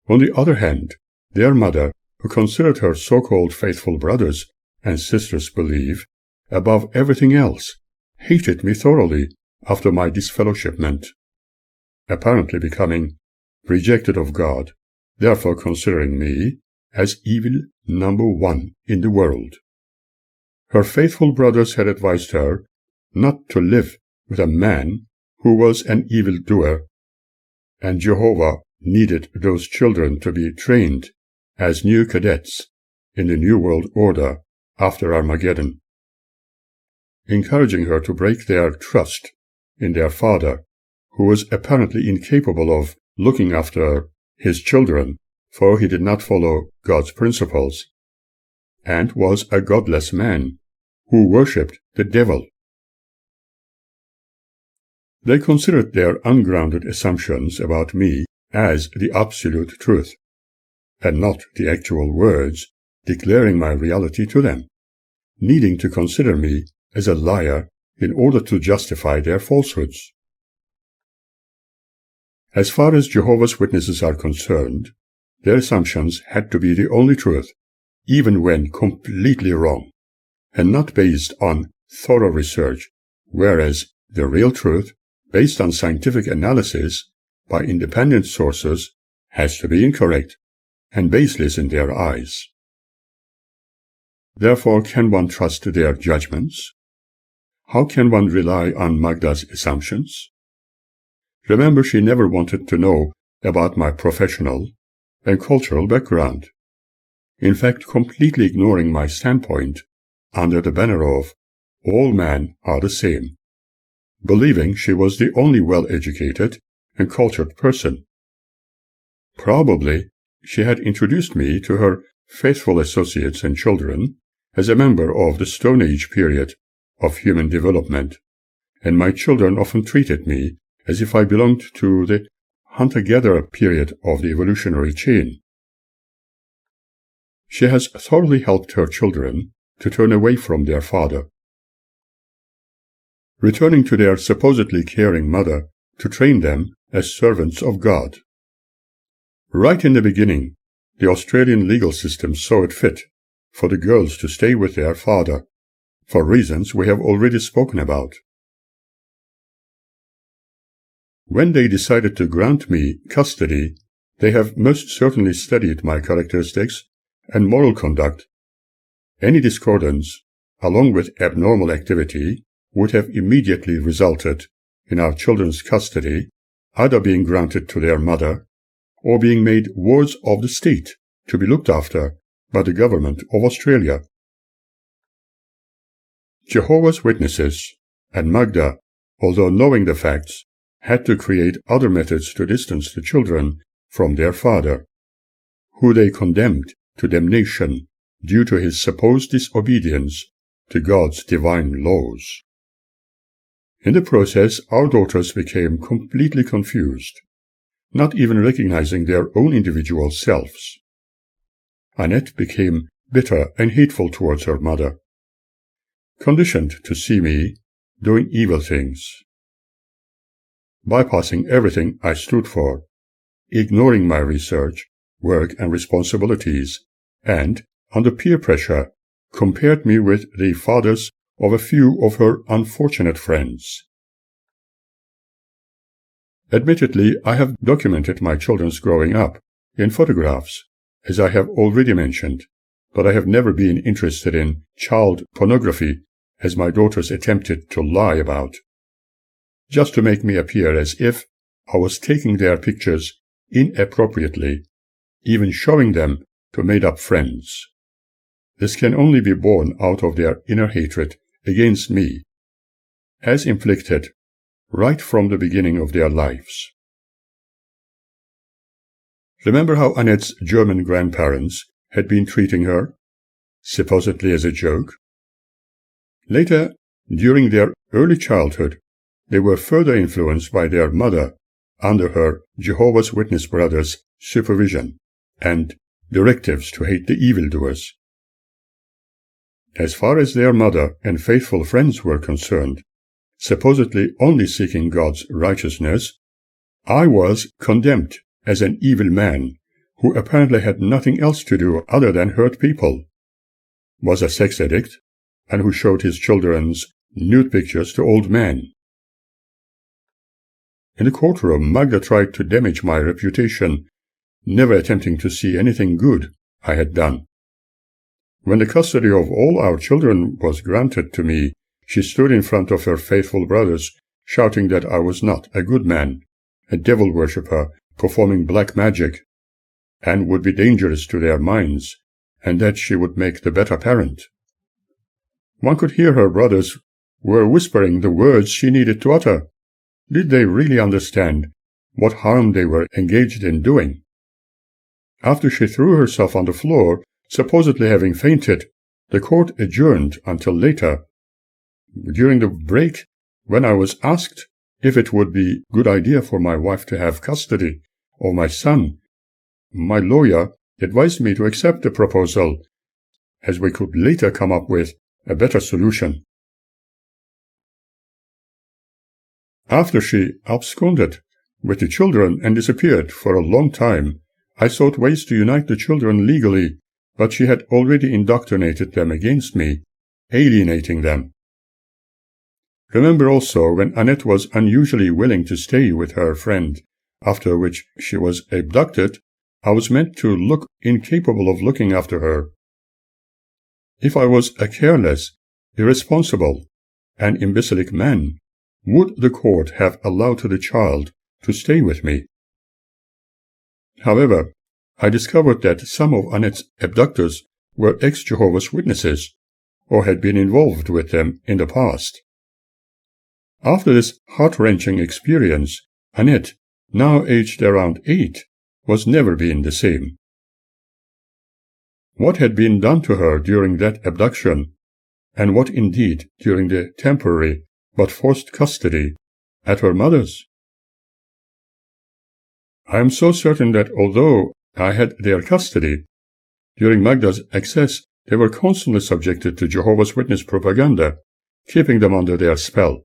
On the other hand, their mother, who considered her so-called faithful brothers and sisters' belief above everything else, hated me thoroughly after my disfellowshipment, apparently becoming rejected of God, therefore considering me as evil number one in the world. Her faithful brothers had advised her not to live with a man who was an evildoer, and Jehovah needed those children to be trained as new cadets in the New World Order after Armageddon, encouraging her to break their trust in their father, who was apparently incapable of looking after his children, for he did not follow God's principles, and was a godless man who worshipped the devil. They considered their ungrounded assumptions about me as the absolute truth, and not the actual words declaring my reality to them, needing to consider me as a liar in order to justify their falsehoods. As far as Jehovah's Witnesses are concerned, their assumptions had to be the only truth, even when completely wrong, and not based on thorough research, whereas the real truth, based on scientific analysis by independent sources, has to be incorrect and baseless in their eyes. Therefore, can one trust their judgments? How can one rely on Magda's assumptions? Remember, she never wanted to know about my professional and cultural background, in fact completely ignoring my standpoint under the banner of all men are the same, believing she was the only well-educated and cultured person. Probably she had introduced me to her faithful associates and children as a member of the Stone Age period of human development, and my children often treated me as if I belonged to the hunter-gatherer period of the evolutionary chain. She has thoroughly helped her children to turn away from their father, returning to their supposedly caring mother to train them as servants of God. Right in the beginning, the Australian legal system saw it fit for the girls to stay with their father, for reasons we have already spoken about. When they decided to grant me custody, they have most certainly studied my characteristics and moral conduct. Any discordance, along with abnormal activity, would have immediately resulted in our children's custody either being granted to their mother or being made wards of the state to be looked after by the government of Australia. Jehovah's Witnesses and Magda, although knowing the facts, had to create other methods to distance the children from their father, who they condemned to damnation due to his supposed disobedience to God's divine laws. In the process, our daughters became completely confused, not even recognizing their own individual selves. Annette became bitter and hateful towards her mother, conditioned to see me doing evil things, bypassing everything I stood for, ignoring my research, work, and responsibilities, and, under peer pressure, compared me with the fathers of a few of her unfortunate friends. Admittedly, I have documented my children's growing up in photographs, as I have already mentioned, but I have never been interested in child pornography, as my daughters attempted to lie about, just to make me appear as if I was taking their pictures inappropriately, even showing them to made-up friends. This can only be born out of their inner hatred against me, as inflicted right from the beginning of their lives. Remember how Annette's German grandparents had been treating her, supposedly as a joke? Later, during their early childhood, they were further influenced by their mother under her Jehovah's Witness brothers' supervision and directives to hate the evildoers. As far as their mother and faithful friends were concerned, supposedly only seeking God's righteousness, I was condemned as an evil man who apparently had nothing else to do other than hurt people, was a sex addict, and who showed his children's nude pictures to old men. In the courtroom, Magda tried to damage my reputation, never attempting to see anything good I had done. When the custody of all our children was granted to me, she stood in front of her faithful brothers, shouting that I was not a good man, a devil worshipper performing black magic, and would be dangerous to their minds, and that she would make the better parent. One could hear her brothers were whispering the words she needed to utter. Did they really understand what harm they were engaged in doing? After she threw herself on the floor, supposedly having fainted, the court adjourned until later. During the break, when I was asked if it would be a good idea for my wife to have custody of my son, my lawyer advised me to accept the proposal, as we could later come up with a better solution. After she absconded with the children and disappeared for a long time, I sought ways to unite the children legally, but she had already indoctrinated them against me, alienating them. Remember also when Annette was unusually willing to stay with her friend, after which she was abducted, I was meant to look incapable of looking after her. If I was a careless, irresponsible, and imbecilic man, would the court have allowed the child to stay with me? However, I discovered that some of Annette's abductors were ex-Jehovah's Witnesses, or had been involved with them in the past. After this heart-wrenching experience, Annette, now aged around 8, was never been the same. What had been done to her during that abduction, and what indeed during the temporary but forced custody at her mother's? I am so certain that although I had their custody, during Magda's access they were constantly subjected to Jehovah's Witness propaganda, keeping them under their spell.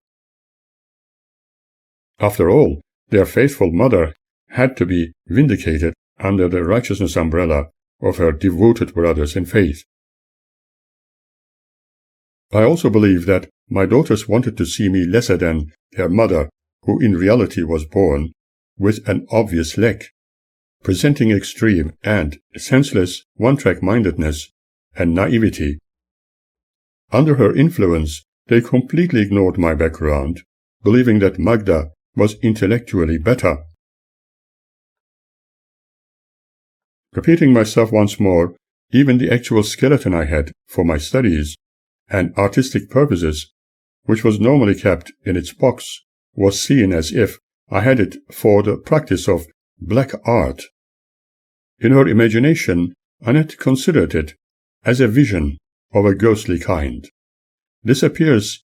After all, their faithful mother had to be vindicated under the righteousness umbrella of her devoted brothers in faith. I also believe that my daughters wanted to see me lesser than their mother, who in reality was born with an obvious lack, presenting extreme and senseless one-track-mindedness and naivety. Under her influence, they completely ignored my background, believing that Magda was intellectually better. Repeating myself once more, even the actual skeleton I had for my studies and artistic purposes, which was normally kept in its box, was seen as if I had it for the practice of black art. In her imagination, Annette considered it as a vision of a ghostly kind. This appears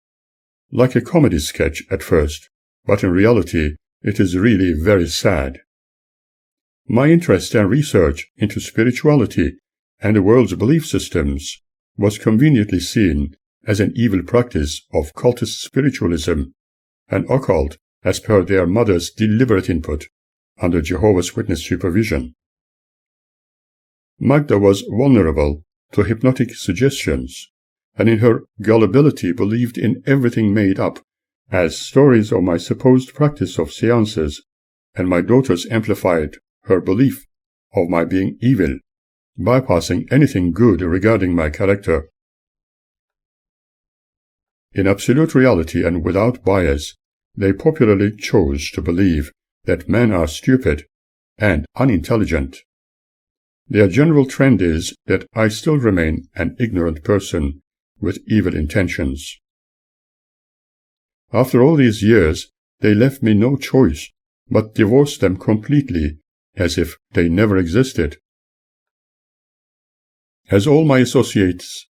like a comedy sketch at first, but in reality it is really very sad. My interest and research into spirituality and the world's belief systems was conveniently seen as an evil practice of cultist spiritualism, and occult as per their mother's deliberate input under Jehovah's Witness supervision. Magda was vulnerable to hypnotic suggestions, and in her gullibility believed in everything made up as stories of my supposed practice of seances, and my daughters amplified her belief of my being evil, bypassing anything good regarding my character. In absolute reality and without bias, they popularly chose to believe that men are stupid and unintelligent. Their general trend is that I still remain an ignorant person with evil intentions. After all these years, they left me no choice but divorced them completely, as if they never existed. As all my associates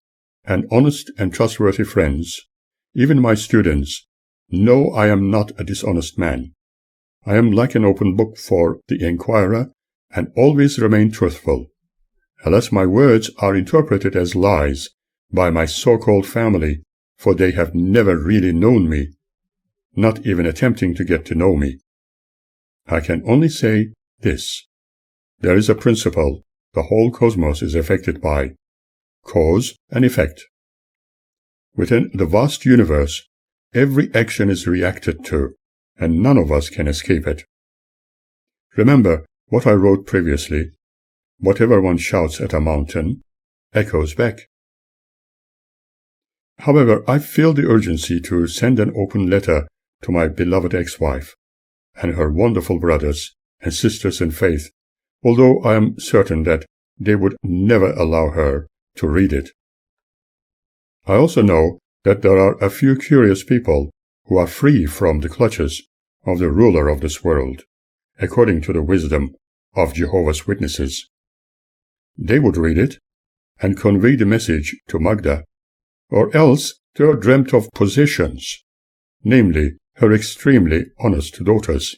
and honest and trustworthy friends, even my students, know I am not a dishonest man. I am like an open book for the inquirer, and always remain truthful, unless my words are interpreted as lies by my so-called family, for they have never really known me, not even attempting to get to know me. I can only say this: there is a principle the whole cosmos is affected by, cause and effect. Within the vast universe, every action is reacted to, and none of us can escape it. Remember what I wrote previously. whatever one shouts at a mountain echoes back. However, I feel the urgency to send an open letter to my beloved ex-wife and her wonderful brothers and sisters in faith, although I am certain that they would never allow her to read it. I also know that there are a few curious people who are free from the clutches of the ruler of this world, according to the wisdom of Jehovah's Witnesses. They would read it and convey the message to Magda, or else they are dreamt of possessions, namely her extremely honest daughters.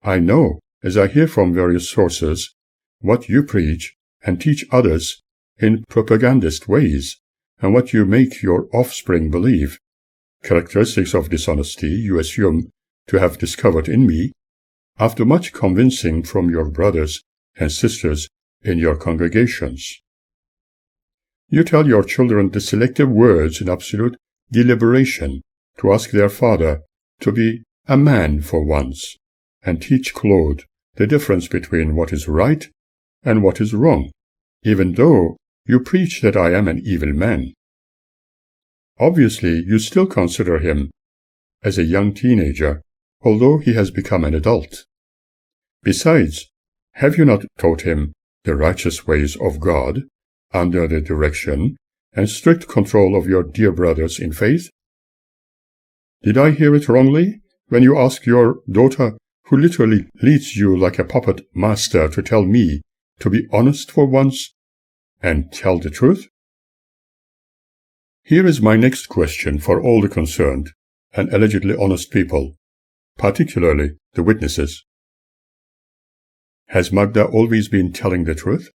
I know, as I hear from various sources, what you preach and teach others in propagandist ways, and what you make your offspring believe, characteristics of dishonesty you assume to have discovered in me, after much convincing from your brothers and sisters in your congregations. You tell your children the selective words in absolute deliberation to ask their father to be a man for once, and teach Claude the difference between what is right and what is wrong, even though you preach that I am an evil man. Obviously, you still consider him as a young teenager, although he has become an adult. Besides, have you not taught him the righteous ways of God under the direction and strict control of your dear brothers in faith? Did I hear it wrongly when you ask your daughter, who literally leads you like a puppet master, to tell me to be honest for once and tell the truth? Here is my next question for all the concerned and allegedly honest people, particularly the witnesses. Has Magda always been telling the truth?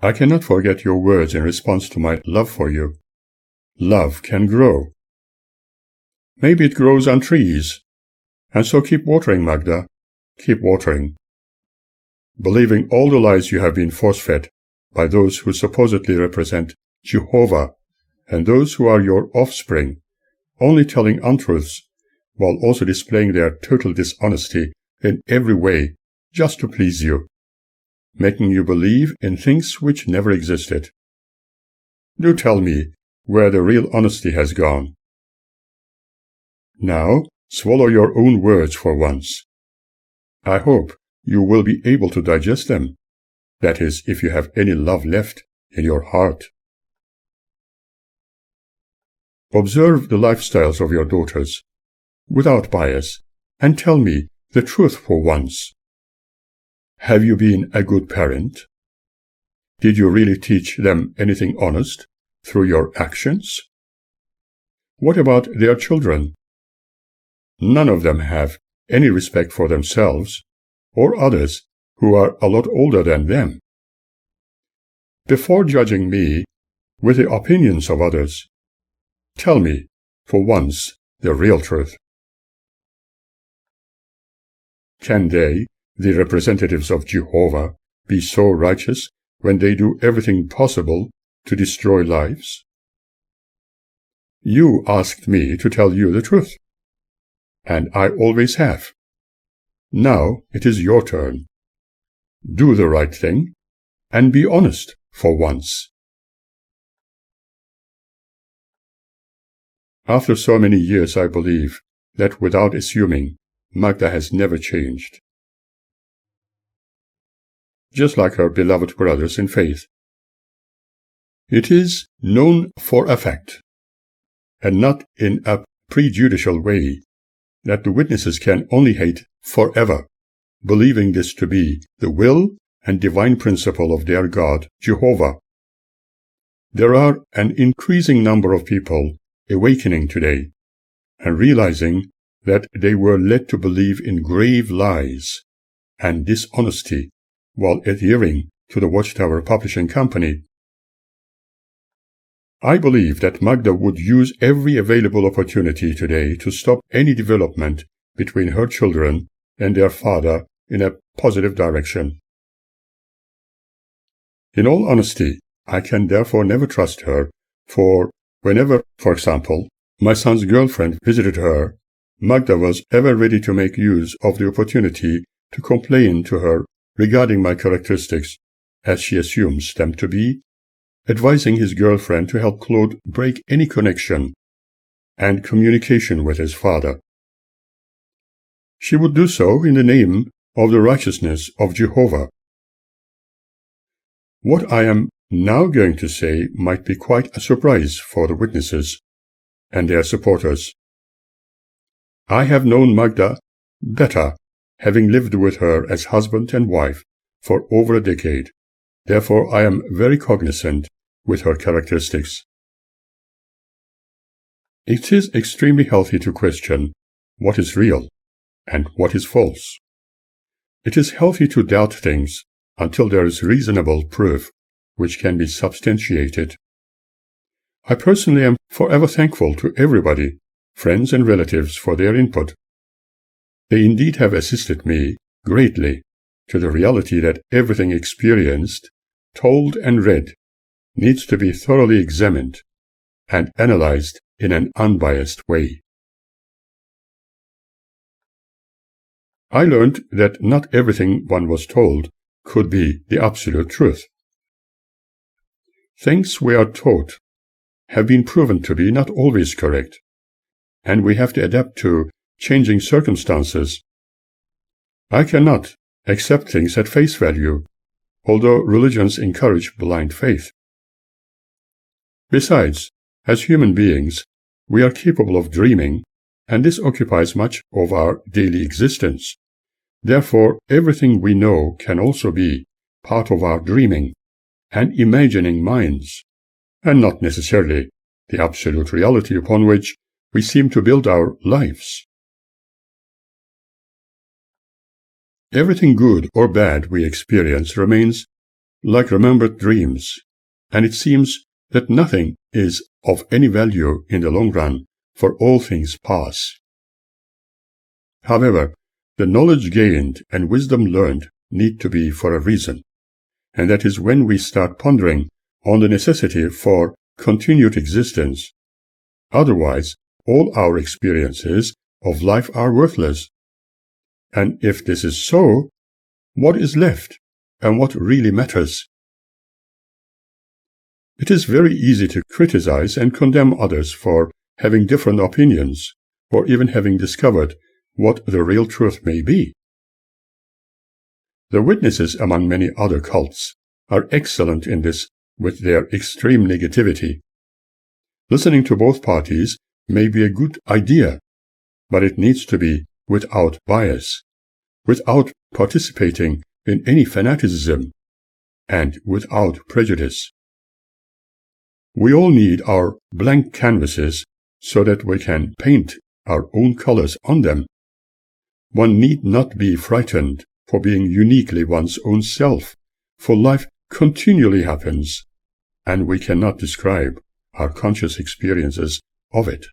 I cannot forget your words in response to my love for you. Love can grow. Maybe it grows on trees, and so keep watering, Magda, keep watering. Believing all the lies you have been force-fed by those who supposedly represent Jehovah and those who are your offspring, only telling untruths while also displaying their total dishonesty in every way just to please you, making you believe in things which never existed. Do tell me where the real honesty has gone. Now, swallow your own words for once. I hope you will be able to digest them, that is, if you have any love left in your heart. Observe the lifestyles of your daughters, without bias, and tell me the truth for once. Have you been a good parent? Did you really teach them anything honest through your actions? What about their children? None of them have any respect for themselves or others who are a lot older than them. Before judging me with the opinions of others, tell me, for once, the real truth. Can they, the representatives of Jehovah, be so righteous when they do everything possible to destroy lives? You asked me to tell you the truth, and I always have. Now it is your turn. Do the right thing, and be honest for once. After so many years, I believe that without assuming, Magda has never changed. Just like her beloved brothers in faith. It is known for a fact, and not in a prejudicial way, that the witnesses can only hate forever, believing this to be the will and divine principle of their God, Jehovah. There are an increasing number of people awakening today and realizing that they were led to believe in grave lies and dishonesty while adhering to the Watchtower Publishing Company. I believe that Magda would use every available opportunity today to stop any development between her children and their father in a positive direction. In all honesty, I can therefore never trust her, for whenever, for example, my son's girlfriend visited her, Magda was ever ready to make use of the opportunity to complain to her regarding my characteristics, as she assumes them to be, advising his girlfriend to help Claude break any connection and communication with his father. She would do so in the name of the righteousness of Jehovah. What I am now going to say might be quite a surprise for the witnesses and their supporters. I have known Magda better, having lived with her as husband and wife for over a decade. Therefore, I am very cognizant with her characteristics. It is extremely healthy to question what is real and what is false. It is healthy to doubt things until there is reasonable proof which can be substantiated. I personally am forever thankful to everybody, friends and relatives, for their input. They indeed have assisted me greatly to the reality that everything experienced, told, and read needs to be thoroughly examined and analyzed in an unbiased way. I learned that not everything one was told could be the absolute truth. Things we are taught have been proven to be not always correct, and we have to adapt to changing circumstances. I cannot accept things at face value, although religions encourage blind faith. Besides, as human beings, we are capable of dreaming, and this occupies much of our daily existence. Therefore, everything we know can also be part of our dreaming and imagining minds, and not necessarily the absolute reality upon which we seem to build our lives. Everything good or bad we experience remains like remembered dreams, and it seems that nothing is of any value in the long run, for all things pass. However, the knowledge gained and wisdom learned need to be for a reason, and that is when we start pondering on the necessity for continued existence. Otherwise, all our experiences of life are worthless. And if this is so, what is left, and what really matters? It is very easy to criticize and condemn others for having different opinions, or even having discovered what the real truth may be. The witnesses among many other cults are excellent in this with their extreme negativity. Listening to both parties may be a good idea, but it needs to be without bias, without participating in any fanaticism, and without prejudice. We all need our blank canvases so that we can paint our own colors on them. One need not be frightened for being uniquely one's own self, for life continually happens, and we cannot describe our conscious experiences of it.